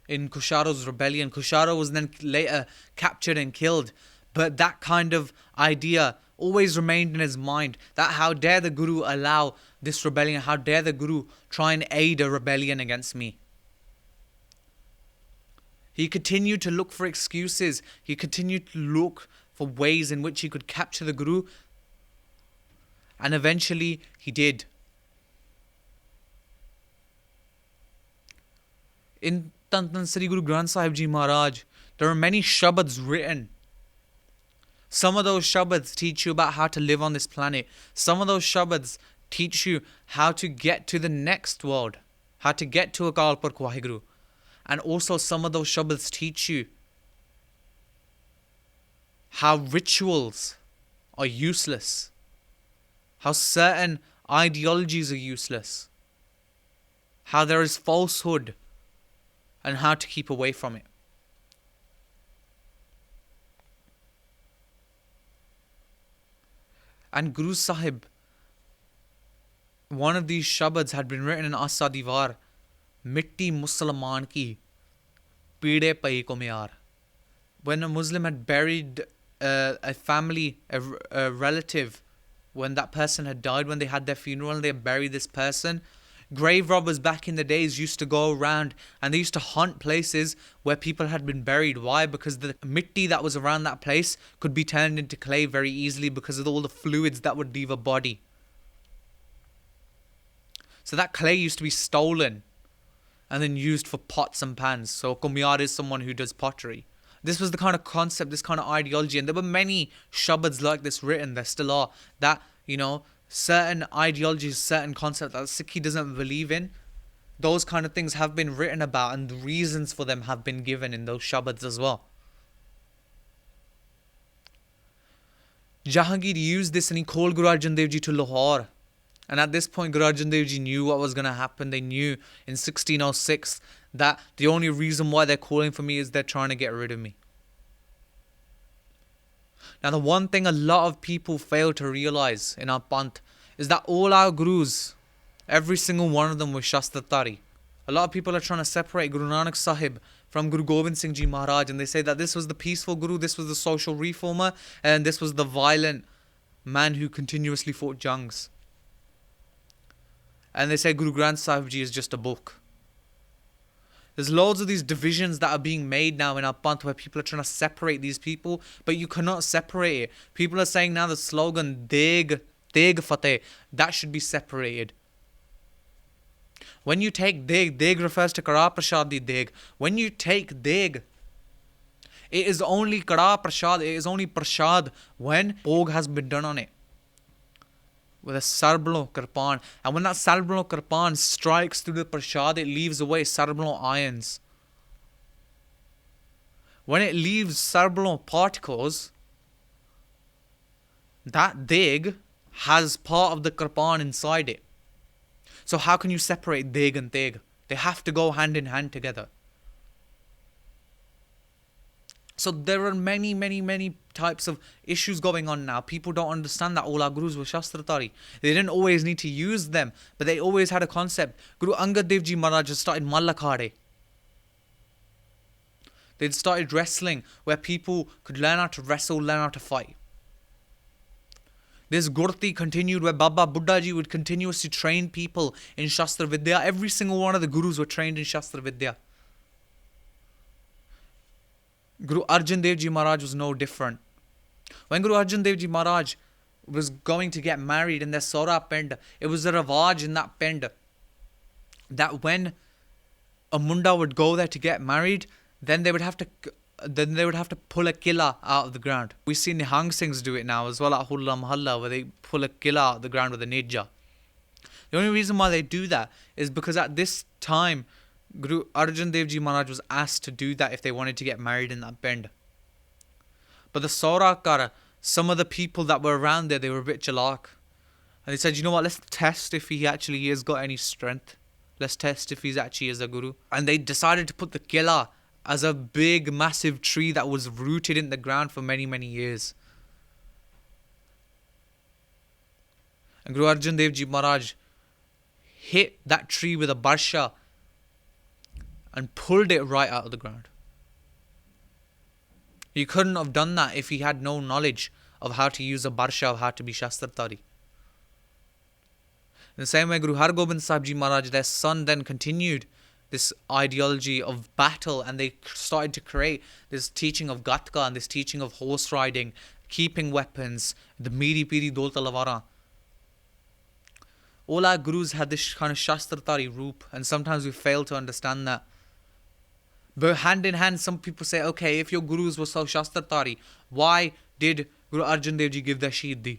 [SPEAKER 1] in Khusro's rebellion. Khusro was then later captured and killed. But that kind of idea always remained in his mind, that how dare the Guru allow this rebellion, how dare the Guru try and aid a rebellion against me. He continued to look for excuses. He continued to look for ways in which he could capture the Guru. And eventually he did. In Tan Sri Guru Granth Sahib Ji Maharaj, there are many shabads written. Some of those shabads teach you about how to live on this planet. Some of those shabads teach you how to get to the next world, how to get to Akal Purkh Waheguru. And also some of those shabads teach you how rituals are useless, how certain ideologies are useless, how there is falsehood, and how to keep away from it. And Guru Sahib, one of these shabads had been written in Asa Divar, Mitti Musliman ki, Pide Pai ko Meyar. When a Muslim had buried a family, a relative, when that person had died, when they had their funeral and they buried this person, grave robbers back in the days used to go around and they used to hunt places where people had been buried. Why? Because the mitti that was around that place could be turned into clay very easily because of all the fluids that would leave a body. So that clay used to be stolen and then used for pots and pans. So Kumyar is someone who does pottery. This was the kind of concept, this kind of ideology, and there were many shabads like this written, there still are, that, certain ideologies, certain concepts that Sikhi doesn't believe in, those kind of things have been written about and the reasons for them have been given in those shabads as well. Jahangir used this and he called Guru Arjan Dev Ji to Lahore. And at this point, Guru Arjan Dev Ji knew what was going to happen. They knew in 1606 that the only reason why they're calling for me is they're trying to get rid of me. Now, the one thing a lot of people fail to realize in our Panth is that all our Gurus, every single one of them was Shastratari. A lot of people are trying to separate Guru Nanak Sahib from Guru Gobind Singh Ji Maharaj, and they say that this was the peaceful Guru, this was the social reformer, and this was the violent man who continuously fought jungs. And they say Guru Granth Sahib Ji is just a book. There's loads of these divisions that are being made now in our Panth where people are trying to separate these people, but you cannot separate it. People are saying now the slogan Deg Fateh, that should be separated. When you take Deg refers to Kara Prashadi Deg. When you take Deg, it is only Kara Prashad, it is only Prashad when Bhog has been done on it. With a Sarblo Kirpan. And when that Sarblo Kirpan strikes through the Prashad, it leaves away Sarblo ions. When it leaves Sarblo particles, that Deg has part of the Kirpan inside it. So how can you separate Deg and Deg? They have to go hand in hand together. So there are many, many, many types of issues going on now. People don't understand that all our Gurus were Shastratari. They didn't always need to use them, but they always had a concept. Guru Angad Dev Ji Maharaj started Mallakhade. They'd started wrestling, where people could learn how to wrestle, learn how to fight. This Gurti continued, where Baba Buddha Ji would continuously train people in Shastra Vidya. Every single one of the Gurus were trained in Shastra Vidya. Guru Arjan Dev Ji Maharaj was no different. When Guru Arjan Dev Ji Maharaj was going to get married in their Sora Pind, it was a Ravaj in that Pind that when a Munda would go there to get married, then they would have to pull a killa out of the ground. We see Nihang Singhs do it now as well at Hulla Mahalla, where they pull a killa out of the ground with a nidja. The only reason why they do that is because at this time, Guru Arjan Dev Ji Maharaj was asked to do that if they wanted to get married in that Pind. But the Saurakara, some of the people that were around there, they were a bit jalak. And they said, you know what, let's test if he actually has got any strength. Let's test if he's actually is a guru. And they decided to put the killa as a big, massive tree that was rooted in the ground for many, many years. And Guru Arjan Dev Ji Maharaj hit that tree with a barsha and pulled it right out of the ground. He couldn't have done that if he had no knowledge of how to use a barsha, of how to be Shastratari. In the same way, Guru Har Gobind Sahib Ji Maharaj, their son, then continued this ideology of battle, and they started to create this teaching of Gatka and this teaching of horse riding, keeping weapons, the Miri Piri Dol Talavara. All our Gurus had this kind of Shastratari roop, and sometimes we fail to understand that. But hand in hand, some people say, okay, if your Gurus were so Shastratari, why did Guru Arjan Dev Ji give their Shahidi?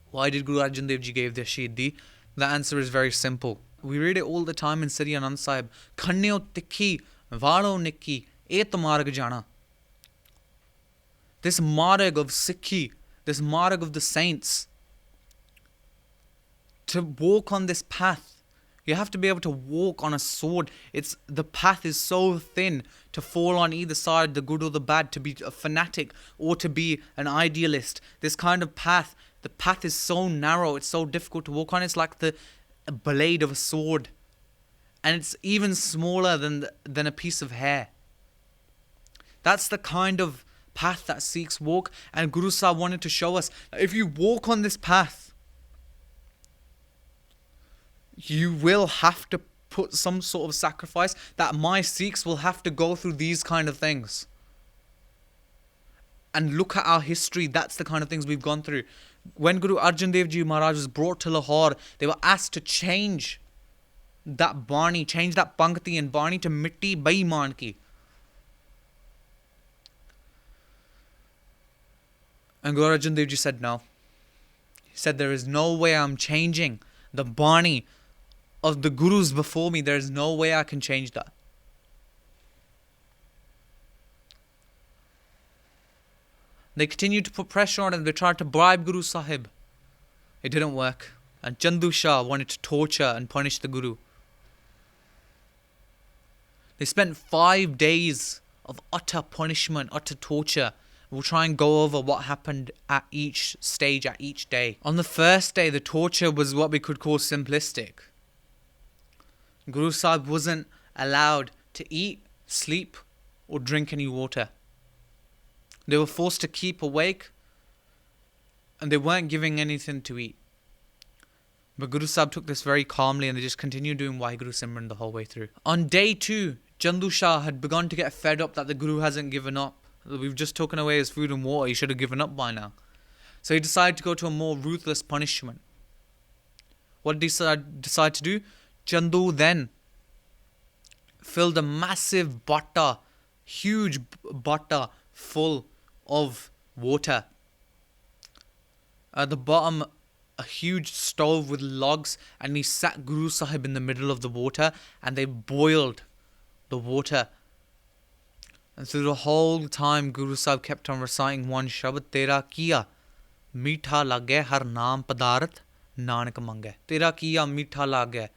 [SPEAKER 1] Why did Guru Arjan Dev Ji give their Shahidi? The answer is very simple. We read it all the time in Sri Anand Sahib. Khanneo tikhi, valo nikki, et marg jana. This marg of Sikhi, this marg of the saints, to walk on this path, you have to be able to walk on a sword. The path is so thin to fall on either side, the good or the bad, to be a fanatic or to be an idealist. This kind of path, the path is so narrow, it's so difficult to walk on. It's like the blade of a sword. And it's even smaller than a piece of hair. That's the kind of path that Sikhs walk. And Guru Sahib wanted to show us that if you walk on this path, you will have to put some sort of sacrifice, that my Sikhs will have to go through these kind of things. And look at our history, that's the kind of things we've gone through. When Guru Arjan Dev Ji Maharaj was brought to Lahore, they were asked to change that Bani, change that Pankti and Bani to Mitti Baiman ki. And Guru Arjan Dev Ji said no. He said, there is no way I'm changing the Bani of the Gurus before me. There is no way I can change that. They continued to put pressure on him. They tried to bribe Guru Sahib. It didn't work. And Chandu Shah wanted to torture and punish the Guru. They spent 5 days of utter punishment, utter torture. We'll try and go over what happened at each stage, at each day. On the first day, the torture was what we could call simplistic. Guru Sahib wasn't allowed to eat, sleep, or drink any water. They were forced to keep awake, and they weren't giving anything to eat. But Guru Sahib took this very calmly, and they just continued doing Waheguru Simran the whole way through. On day 2, Chandu Shah had begun to get fed up that the Guru hasn't given up. We've just taken away his food and water. He should have given up by now. So he decided to go to a more ruthless punishment. What did he decide to do? Chandu then filled a massive bhatta, huge bhatta full of water. At the bottom, a huge stove with logs, and he sat Guru Sahib in the middle of the water, and they boiled the water. And through the whole time, Guru Sahib kept on reciting one shabad, Tera kiya, meetha lage, har naam padarat, nanak mange. Tera kiya, meetha lage.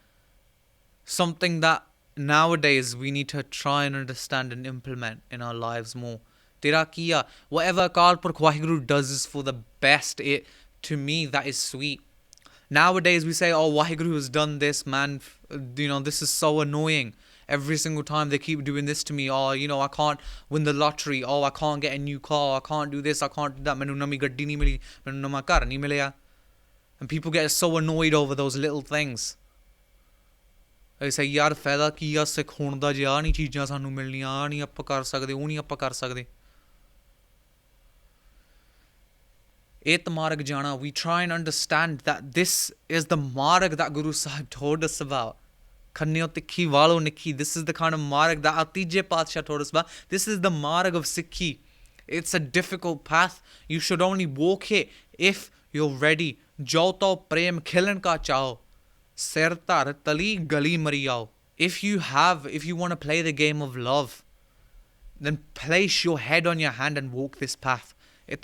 [SPEAKER 1] Something that nowadays we need to try and understand and implement in our lives more. Tera kiya, whatever Akal Purkh Waheguru does is for the best. To me, that is sweet. Nowadays we say, oh, Waheguru has done this, man. This is so annoying. Every single time they keep doing this to me. Oh, I can't win the lottery. Oh, I can't get a new car. I can't do this. I can't do that. Mainu nami gaddi nahi mili. Mainu nama ghar nahi milya. And people get so annoyed over those little things. They say, yaar, faida ki a sikh hon da, je aa nahi cheezaਂ ਸਾਨੂੰ ਮਿਲਣੀਆਂ, ਆ ਨਹੀਂ ਆਪਾਂ ਕਰ ਸਕਦੇ, ਉਹ ਨਹੀਂ ਆਪਾਂ ਕਰ ਸਕਦੇ. Et marg jana. We try and understand that this is the marg that Guru Sahib told us about. Khanneo tikhi walo nikhi. This is the kind of marg that Atije Padsha told us about. This is the marg of Sikhi. It's a difficult path. You should only walk it if you're ready. Jo to prem khilan ka chao. Sir tar tali gali mariyao. If you want to play the game of love, then place your head on your hand and walk this path. When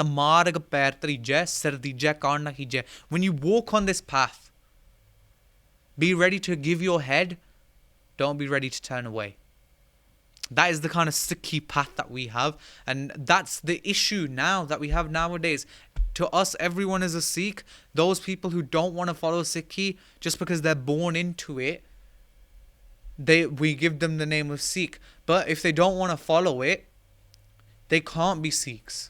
[SPEAKER 1] you walk on this path, be ready to give your head. Don't be ready to turn away. That is the kind of Sikhi path that we have. And that's the issue now that we have nowadays. To us, everyone is a Sikh. Those people who don't want to follow Sikhi, just because they're born into it, we give them the name of Sikh. But if they don't want to follow it, they can't be Sikhs.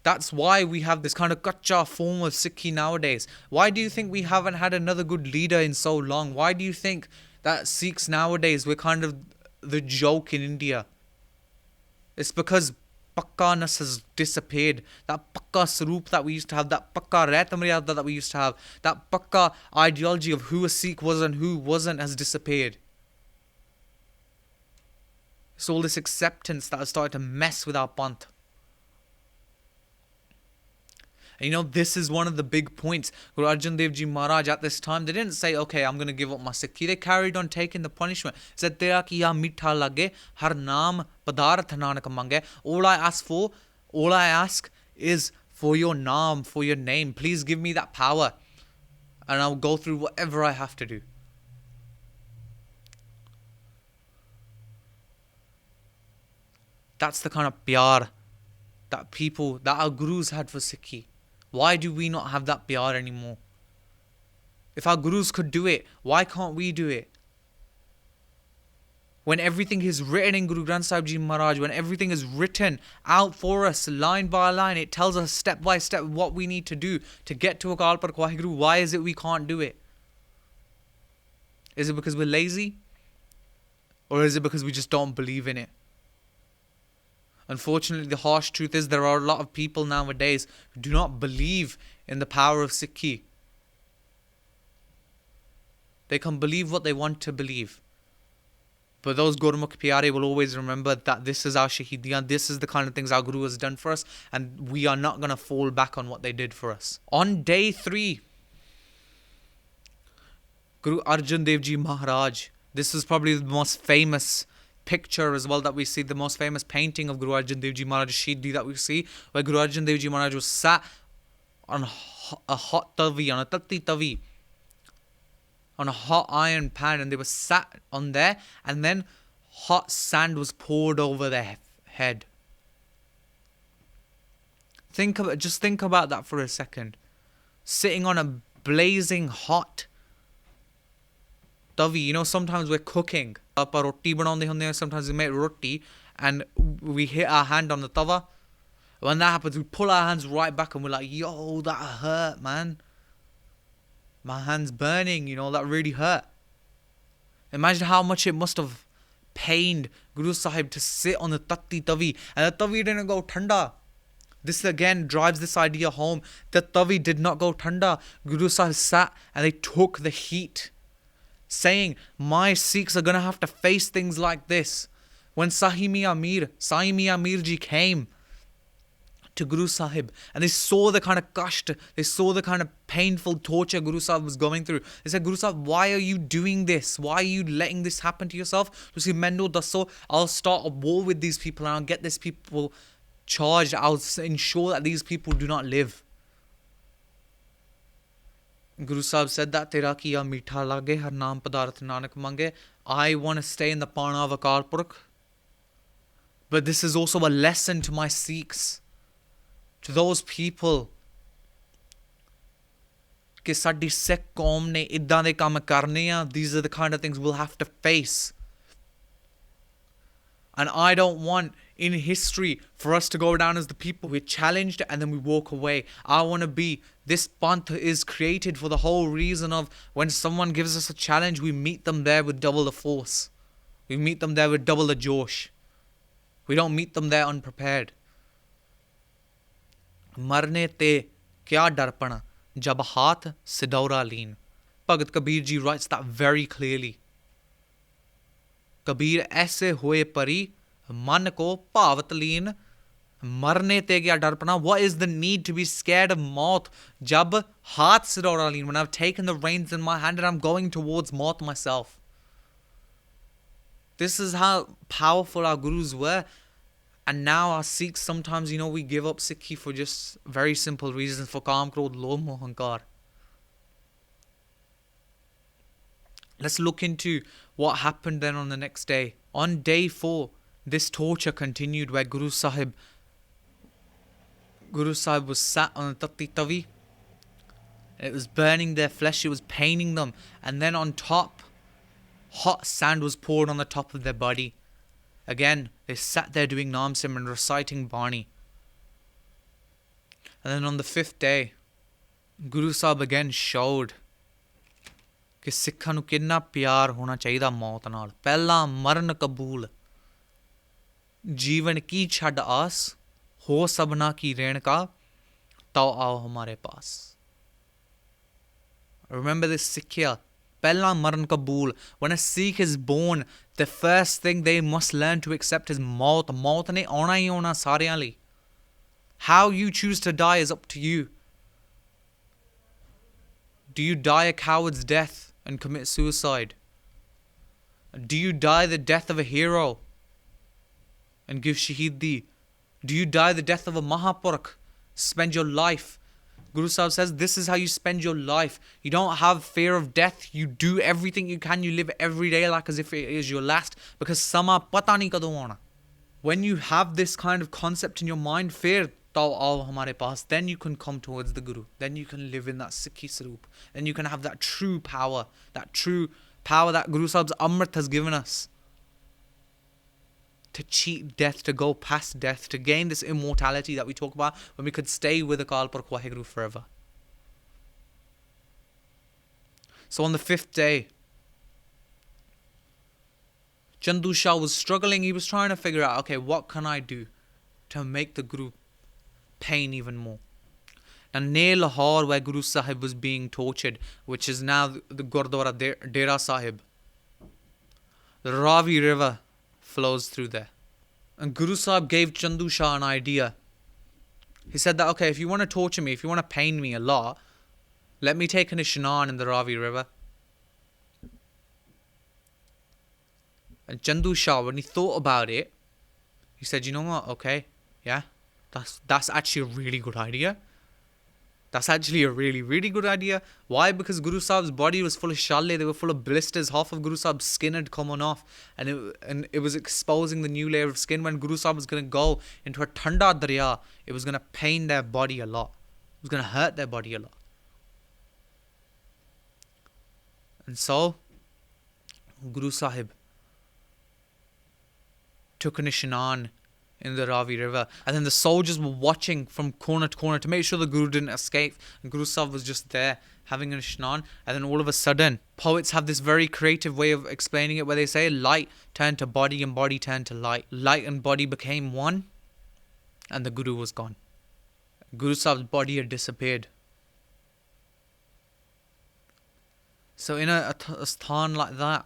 [SPEAKER 1] That's why we have this kind of kacha form of Sikhi nowadays. Why do you think we haven't had another good leader in so long? Why do you think that Sikhs nowadays, we're kind of the joke in India? It's because pakkaness has disappeared. That pakka saroop that we used to have, that pakka ret maryada that we used to have, that pakka ideology of who a Sikh was and who wasn't has disappeared. It's all this acceptance that has started to mess with our panth. And this is one of the big points. Guru Arjan Dev Ji Maharaj at this time, they didn't say, okay, I'm going to give up my Sikhi. They carried on taking the punishment. Said, Tera kiya mitha lage, har naam padarth nanak mange. All I ask is for your naam, for your name. Please give me that power. And I'll go through whatever I have to do. That's the kind of pyar that our gurus had for Sikhi. Why do we not have that pyar anymore? If our gurus could do it, why can't we do it? When everything is written in Guru Granth Sahib Ji Maharaj, when everything is written out for us, line by line, it tells us step by step what we need to do to get to Akal Purkh Waheguru. Why is it we can't do it? Is it because we're lazy? Or is it because we just don't believe in it? Unfortunately, the harsh truth is there are a lot of people nowadays who do not believe in the power of Sikhi. They can believe what they want to believe. But those Gurmukh Pyare will always remember that this is our Shahidiyan, this is the kind of things our Guru has done for us, and we are not going to fall back on what they did for us. On day 3, Guru Arjan Dev Ji Maharaj, this is probably the most famous picture as well that we see, the most famous painting of Guru Arjan Dev Ji Maharaj Shahidi that we see, where Guru Arjan Dev Ji Maharaj was sat on a hot tavi, on a tatti tavi, on a hot iron pan, and they were sat on there, and then hot sand was poured over their head. Just think about that for a second. Sitting on a blazing hot tavi. Sometimes we're cooking. Sometimes we make roti and we hit our hand on the tawa. When that happens, we pull our hands right back and we're like, yo, that hurt, man. My hand's burning, that really hurt. Imagine how much it must have pained Guru Sahib to sit on the tatti tavi. And the tavi didn't go thanda. This again drives this idea home. The tavi did not go thanda. Guru Sahib sat and they took the heat, saying, my Sikhs are going to have to face things like this. When Sai Mian Mir Ji came to Guru Sahib and they saw the kind of kasht, they saw the kind of painful torture Guru Sahib was going through, they said, Guru Sahib, why are you doing this? Why are you letting this happen to yourself? To see Mendo Dasso, I'll start a war with these people and I'll get these people charged. I'll ensure that these people do not live. Guru Sahib said that, Tera kiya mitha lage, har naam padarth nanak mange. I want to stay in the Pana of Akal Purkh. But this is also a lesson to my Sikhs, to those people, कि साडी सिख कौम ने इदां दे काम करने आ. These are the kind of things we'll have to face. And I don't want in history for us to go down as the people we're challenged and then we walk away. I want to be, this panth is created for the whole reason of when someone gives us a challenge, we meet them there with double the force. We meet them there with double the josh. We don't meet them there unprepared. Marne te kya darpana jab haath sidaura leen. Bhagat Kabir ji writes that very clearly. Kabir aise hoye pari man ko bhavat leen. Marne te kya darpana. What is the need to be scared of maut jab haath sidaura leen, when I've taken the reins in my hand and I'm going towards maut myself. This is how powerful our gurus were. And now our Sikhs, sometimes, we give up Sikhi for just very simple reasons, for Kaam, Krodh, Lobh, Moh, Hankar. Let's look into what happened then on the next day. On day 4, this torture continued where Guru Sahib was sat on a tatti tavi. It was burning their flesh, it was paining them. And then on top, hot sand was poured on the top of their body. Again, they sat there doing Naam Simran, reciting Bani. And then on the 5th day, Guru Sahib again showed कि सिक्खां नूं कितना प्यार होना चाहिदा मौत नाल. पहला मरण कबूल, जीवन की छड़ आस, हो सबना की रेण का, तो आओ हमारे पास. Remember this Sikhya. Pehla maran kabul. When a Sikh is born, the first thing they must learn to accept is maut. Maut ne auna hi auna sareyan lai. How you choose to die is up to you. Do you die a coward's death and commit suicide? Do you die the death of a hero and give shaheedi? Do you die the death of a Mahapurkh? Spend your life. Guru Sahib says this is how you spend your life. You don't have fear of death. You do everything you can. You live every day like as if it is your last. Because sama pata nahi kadon aana. When you have this kind of concept in your mind, fear tao aao hamare paas, then you can come towards the Guru. Then you can live in that Sikhi Saroop. Then you can have that true power that Guru Sahib's Amrit has given us. To cheat death, to go past death, to gain this immortality that we talk about when we could stay with Akal Purkh Waheguru forever. So on the 5th day, Chandu Shah was struggling. He was trying to figure out, okay, what can I do to make the Guru pain even more? Now near Lahore, where Guru Sahib was being tortured, which is now the Gurdwara Dera Sahib, the Ravi River flows through there. And Guru Sahib gave Chandu Shah an idea. He said that, okay, if you want to torture me, if you want to pain me a lot, let me take an ishnan in the Ravi River. And Chandu Shah, when he thought about it, he said, you know what, okay, yeah, that's actually a really good idea. That's actually a really, really good idea. Why? Because Guru Sahib's body was full of shalle. They were full of blisters. Half of Guru Sahib's skin had come off. And it was exposing the new layer of skin. When Guru Sahib was going to go into a Thanda Darya, it was going to pain their body a lot. It was going to hurt their body a lot. And so, Guru Sahib took an ishnan in the Ravi River, and then the soldiers were watching from corner to corner to make sure the Guru didn't escape, and Guru Sahib was just there having an ishnan. And then all of a sudden, poets have this very creative way of explaining it where they say light turned to body and body turned to light. Light and body became one, and the Guru was gone. Guru Sahib's body had disappeared. So in a sthan like that,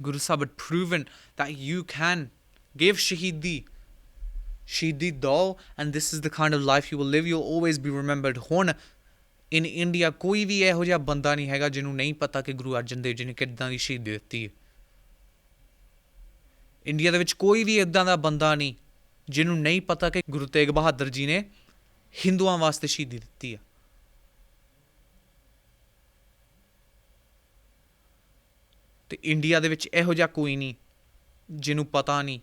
[SPEAKER 1] Guru Sahib had proven that you can give shaheedi do, and this is the kind of life you will live. You'll always be remembered. Hon in India ਕੋਈ ਵੀ ਇਹੋ ਜਿਹਾ ਬੰਦਾ ਨਹੀਂ ਹੈਗਾ ਜਿਹਨੂੰ ਨਹੀਂ ਪਤਾ ਕਿ ਗੁਰੂ ਅਰਜਨ ਦੇਵ ਜੀ ਨੇ ਕਿੱਦਾਂ ਦੀ ਸ਼ਹੀਦੀ ਦਿੱਤੀ ਹੈ. ਇੰਡੀਆ ਦੇ ਵਿੱਚ ਕੋਈ ਵੀ ਇਦਾਂ ਦਾ ਬੰਦਾ ਨਹੀਂ ਜਿਹਨੂੰ ਨਹੀਂ ਪਤਾ ਕਿ ਗੁਰੂ ਤੇਗ ਬਹਾਦਰ ਜੀ ਨੇ ਹਿੰਦੂਆਂ ਵਾਸਤੇ ਸ਼ਹੀਦੀ ਦਿੱਤੀ ਹੈ. ਤੇ ਇੰਡੀਆ ਦੇ ਵਿੱਚ ਇਹੋ ਜਿਹਾ ਕੋਈ ਨਹੀਂ ਜਿਹਨੂੰ ਪਤਾ ਨਹੀਂ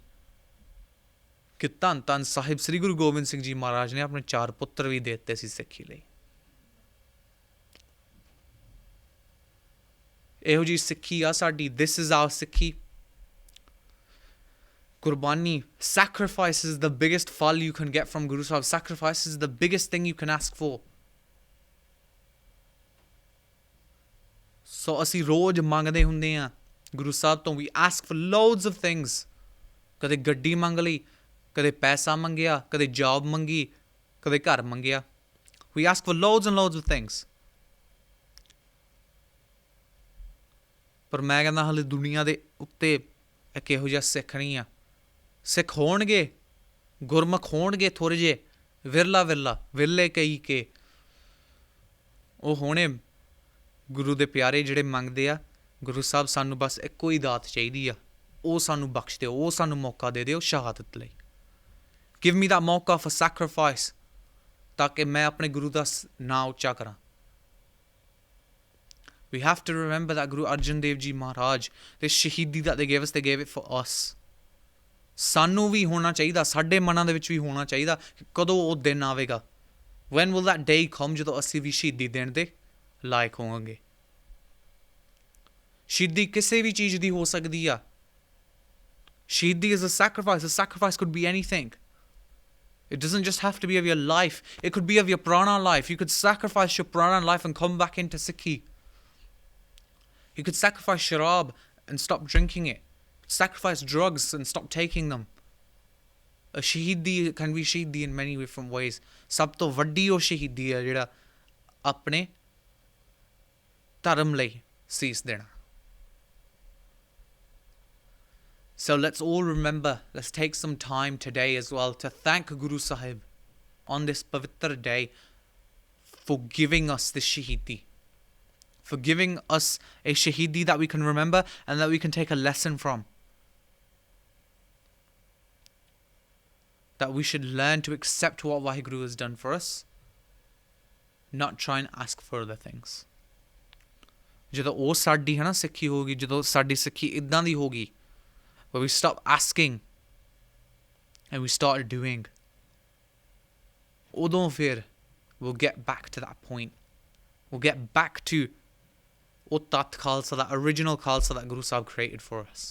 [SPEAKER 1] ਕਿ ਧੰਨ ਧੰਨ ਸਾਹਿਬ ਸ੍ਰੀ ਗੁਰੂ ਗੋਬਿੰਦ ਸਿੰਘ ਜੀ ਮਹਾਰਾਜ ਨੇ ਆਪਣੇ 4 ਪੁੱਤਰ ਵੀ ਦੇ ਦਿੱਤੇ ਸੀ ਸਿੱਖੀ ਲਈ. ਇਹੋ ਜਿਹੀ ਸਿੱਖੀ ਆ ਸਾਡੀ. This is our ਸਿੱਖੀ. Qurbani, sacrifice is the biggest fal you can get from Guru Sahib. Sacrifice is the biggest thing you can ask for. So ਅਸੀਂ ਰੋਜ਼ ਮੰਗਦੇ ਹੁੰਦੇ ਆ ਗੁਰੂ ਸਾਹਿਬ ਤੋਂ. We ask for loads of things. ਕਦੇ ਗੱਡੀ ਮੰਗ ਲਈ, ਕਦੇ ਪੈਸਾ ਮੰਗਿਆ, ਕਦੇ ਜੌਬ ਮੰਗੀ, ਕਦੇ ਘਰ ਮੰਗਿਆ. We ask for loads and loads of things. ਪਰ ਮੈਂ ਕਹਿੰਦਾ ਹਾਲੇ ਦੁਨੀਆ ਦੇ ਉੱਤੇ ਇੱਕ ਇਹੋ ਜਿਹਾ ਸਿੱਖ ਨਹੀਂ ਆ. ਸਿੱਖ ਹੋਣਗੇ, ਗੁਰਮੁਖ ਹੋਣਗੇ ਥੋੜ੍ਹੇ ਜਿਹੇ, ਵਿਰਲੇ ਕਈ ਕੇ ਉਹ ਹੋਣੇ ਗੁਰੂ ਦੇ ਪਿਆਰੇ ਜਿਹੜੇ ਮੰਗਦੇ ਆ ਗੁਰੂ ਸਾਹਿਬ ਸਾਨੂੰ ਬਸ ਇੱਕੋ ਹੀ ਦਾਤ ਚਾਹੀਦੀ ਆ, ਉਹ ਸਾਨੂੰ ਬਖਸ਼ ਦਿਓ, ਉਹ ਸਾਨੂੰ ਮੌਕਾ ਦੇ ਦਿਓ ਸ਼ਹਾਦਤ ਲਈ. Give me that ਮੌਕਾ for sacrifice ਤਾਂ ਕਿ ਮੈਂ ਆਪਣੇ ਗੁਰੂ ਦਾ ਨਾਂ ਉੱਚਾ ਕਰਾਂ. We have to remember that Guru Arjan Dev Ji Maharaj, this shaheedi that they gave it for us. ਸਾਨੂੰ ਵੀ ਹੋਣਾ ਚਾਹੀਦਾ, ਸਾਡੇ ਮਨਾਂ ਦੇ ਵਿੱਚ ਵੀ ਹੋਣਾ ਚਾਹੀਦਾ ਕਿ ਕਦੋਂ ਉਹ ਦਿਨ ਆਵੇਗਾ. When will that day come ਜਦੋਂ ਅਸੀਂ ਵੀ ਸ਼ਹੀਦੀ ਦੇਣ ਦੇ ਲਾਇਕ ਹੋਵਾਂਗੇ. ਸ਼ਹੀਦੀ ਕਿਸੇ ਵੀ ਚੀਜ਼ ਦੀ ਹੋ ਸਕਦੀ ਆ. ਸ਼ਹੀਦੀ is a sacrifice. A sacrifice could be anything. It doesn't just have to be of your life. It could be of your prana life. You could sacrifice your prana life and come back into Sikhi. You could sacrifice sharab and stop drinking it. Sacrifice drugs and stop taking them. A shaheedi can be shaheedi in many different ways. ਸਭ ਤੋਂ ਵੱਡੀ ਉਹ ਸ਼ਹੀਦੀ ਹੈ ਜਿਹੜਾ ਆਪਣੇ ਧਰਮ ਲਈ ਸੀਸ ਦੇਣਾ. So let's all remember, let's take some time today as well to thank Guru Sahib on this Pavitra day for giving us the shaheedi, for giving us a shahidi that we can remember and that we can take a lesson from. That we should learn to accept what Waheguru has done for us, not try and ask for other things. ਜਦੋਂ ਉਹ ਸਾਡੀ ਹੈ ਨਾ ਸਿੱਖੀ ਹੋਗੀ, ਜਦੋਂ ਸਾਡੀ ਸਿੱਖੀ ਇੱਦਾਂ ਦੀ ਹੋਗੀ, where we stop asking and we start doing, ਉਦੋਂ ਫਿਰ we'll get back to that point. We'll get back to ਉਹ ਤੱਤ Khalsa, that original Khalsa that Guru Sahib created for us.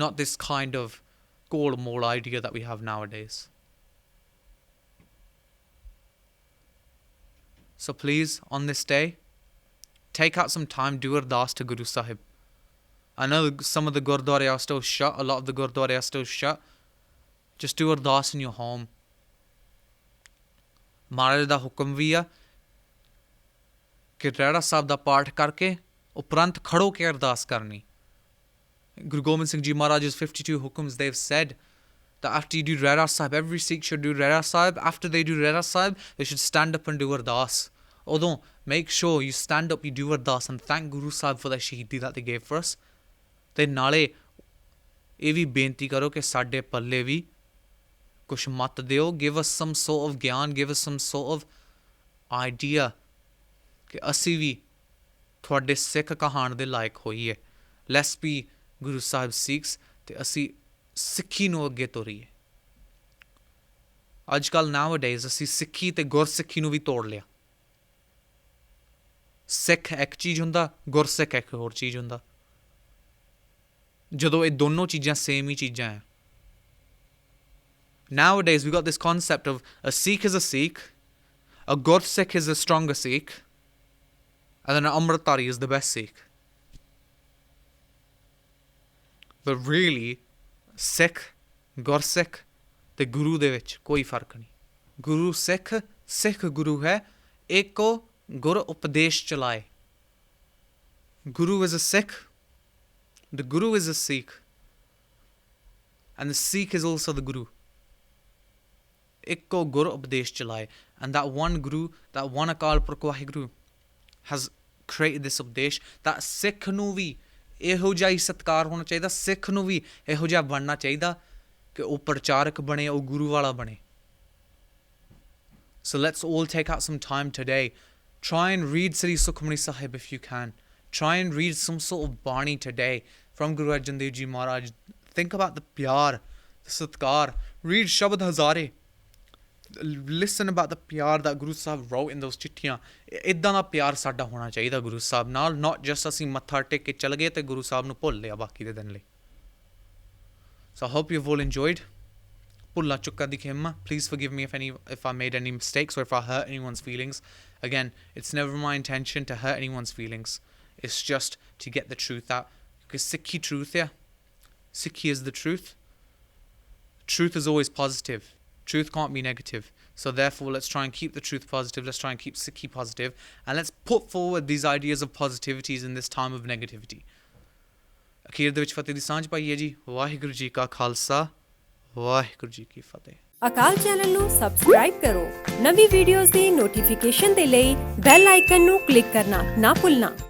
[SPEAKER 1] Not this kind of goal mole idea that we have nowadays. So please, on this day, take out some time, do ardas to Guru Sahib. I know some of the Gurdwara are still shut, a lot of the Gurdwara are still shut. Just do ardas in your home. ਮਹਾਰਾਜ ਦਾ ਹੁਕਮ ਵੀ ਆ ਕਿ ਰਹਿਰਾ ਸਾਹਿਬ ਦਾ ਪਾਠ ਕਰਕੇ ਉਪਰੰਤ ਖੜੋ ਕੇ ਅਰਦਾਸ ਕਰਨੀ. Guru Gobind Singh Ji Maharaj's 52 hukums, they've said that after you do Rehra Sahib, every Sikh should do Rehra Sahib. After they do Rehra Sahib, they should stand up and do ardas. Although, make sure you stand up, you do ardas and thank Guru Sahib for the shahidi that they gave for us. ਤੇ ਨਾਲੇ ਇਹ ਵੀ ਬੇਨਤੀ ਕਰੋ ਕਿ ਸਾਡੇ ਪੱਲੇ ਵੀ ਕੁਛ ਮਤ ਦਿਓ. Give us some sort of ਗਿਆਨ, give us some sort of idea ਕਿ ਅਸੀਂ ਵੀ ਤੁਹਾਡੇ ਸਿੱਖ ਕਹਾਣ ਦੇ ਲਾਇਕ ਹੋਈਏ. Let's be Guru Sahib Sikhs ਤੇ ਅਸੀਂ ਸਿੱਖੀ ਨੂੰ ਅੱਗੇ ਤੋਰੀਏ. ਅੱਜ ਕੱਲ੍ਹ nowadays ਅਸੀਂ ਸਿੱਖੀ ਤੇ ਗੁਰਸਿੱਖੀ ਨੂੰ ਵੀ ਤੋੜ ਲਿਆ. ਸਿੱਖ ਇੱਕ ਚੀਜ਼ ਹੁੰਦਾ, ਗੁਰਸਿੱਖ ਇੱਕ ਹੋਰ ਚੀਜ਼ ਹੁੰਦਾ, ਜਦੋਂ ਇਹ ਦੋਨੋਂ ਚੀਜ਼ਾਂ ਸੇਮ ਹੀ ਚੀਜ਼ਾਂ ਹੈ. Nowadays we got this concept of a Sikh is a Sikh, a Gursikh is the stronger Sikh, and then an Amritdhari is the best Sikh. But really, Sikh, Gursikh ਤੇ ਗੁਰੂ ਦੇ ਵਿੱਚ ਕੋਈ ਫਰਕ ਨਹੀਂ. ਗੁਰੂ ਸਿੱਖ, ਸਿੱਖ ਗੁਰੂ ਹੈ, ਏਕੋ ਗੁਰ ਉਪਦੇਸ਼ ਚਲਾਏ. Guru is a Sikh, the Guru is a Sikh, and the Sikh is also the Guru. Ikko Gur Upadesh Chalai. And that one Guru, that one Akal Purkh Waheguru has created this Upadesh, that Sikh nu vi ਇਹੋ ਜਿਹਾ ਹੀ ਸਤਿਕਾਰ ਹੋਣਾ ਚਾਹੀਦਾ, ਸਿੱਖ ਨੂੰ ਵੀ ਇਹੋ ਜਿਹਾ ਬਣਨਾ ਚਾਹੀਦਾ ਕਿ ਉਹ ਪ੍ਰਚਾਰਕ ਬਣੇ, ਉਹ ਗੁਰੂ ਵਾਲਾ ਬਣੇ. So let's all take out some time today. Try and read Sri Sukhmani Sahib if you can. Try and read some sort of Bani today from Guru Arjan Dev Ji Maharaj. Think about the pyar, the satkar. Read Shabad Hazare. Listen about the pyar that Guru Sahib wrote in those chittiyan. ਇੱਦਾਂ ਦਾ ਪਿਆਰ ਸਾਡਾ ਹੋਣਾ ਚਾਹੀਦਾ ਗੁਰੂ ਸਾਹਿਬ ਨਾਲ. Not just ਅਸੀਂ ਮੱਥਾ ਟੇਕ ਕੇ ਚਲ ਗਏ ਤੇ ਗੁਰੂ ਸਾਹਿਬ ਨੂੰ ਭੁੱਲ ਲਿਆ ਬਾਕੀ ਦੇ ਦਿਨ ਲਈ. So I hope you've all enjoyed. ਭੁੱਲਾਂ ਚੁੱਕਾਂ the ਖਿਮਾ. Please forgive me if I made any mistakes or if I hurt anyone's feelings. Again, it's never my intention to hurt anyone's feelings. It's just to get the truth out. Because Sikhi truth, yeah. Sikhi is the truth. Truth is always positive. Truth can't be negative. So therefore, let's try and keep the truth positive. Let's try and keep Sikhi positive. And let's put forward these ideas of positivities in this time of negativity. ਅਖੀਰ ਦੇ ਵਿੱਚ ਫਤਿਹ ਦੀ ਸਾਂਝ ਪਾਈਏ ਜੀ. ਵਾਹਿਗੁਰੂ ਜੀ ਕਾ ਖਾਲਸਾ, ਵਾਹਿਗੁਰੂ ਜੀ ਕੀ ਫਤਿਹ.
[SPEAKER 2] ਅਕਾਲ channel ਨੂੰ subscribe ਕਰੋ. ਨਵੀਂ ਵੀਡੀਓਜ਼ ਦੀ ਨੋਟੀਫਿਕੇਸ਼ਨ ਦੇ ਲਈ ਬੈਲ ਆਈਕਨ ਨੂੰ ਕਲਿੱਕ ਕਰਨਾ ਨਾ ਭੁੱਲਣਾ.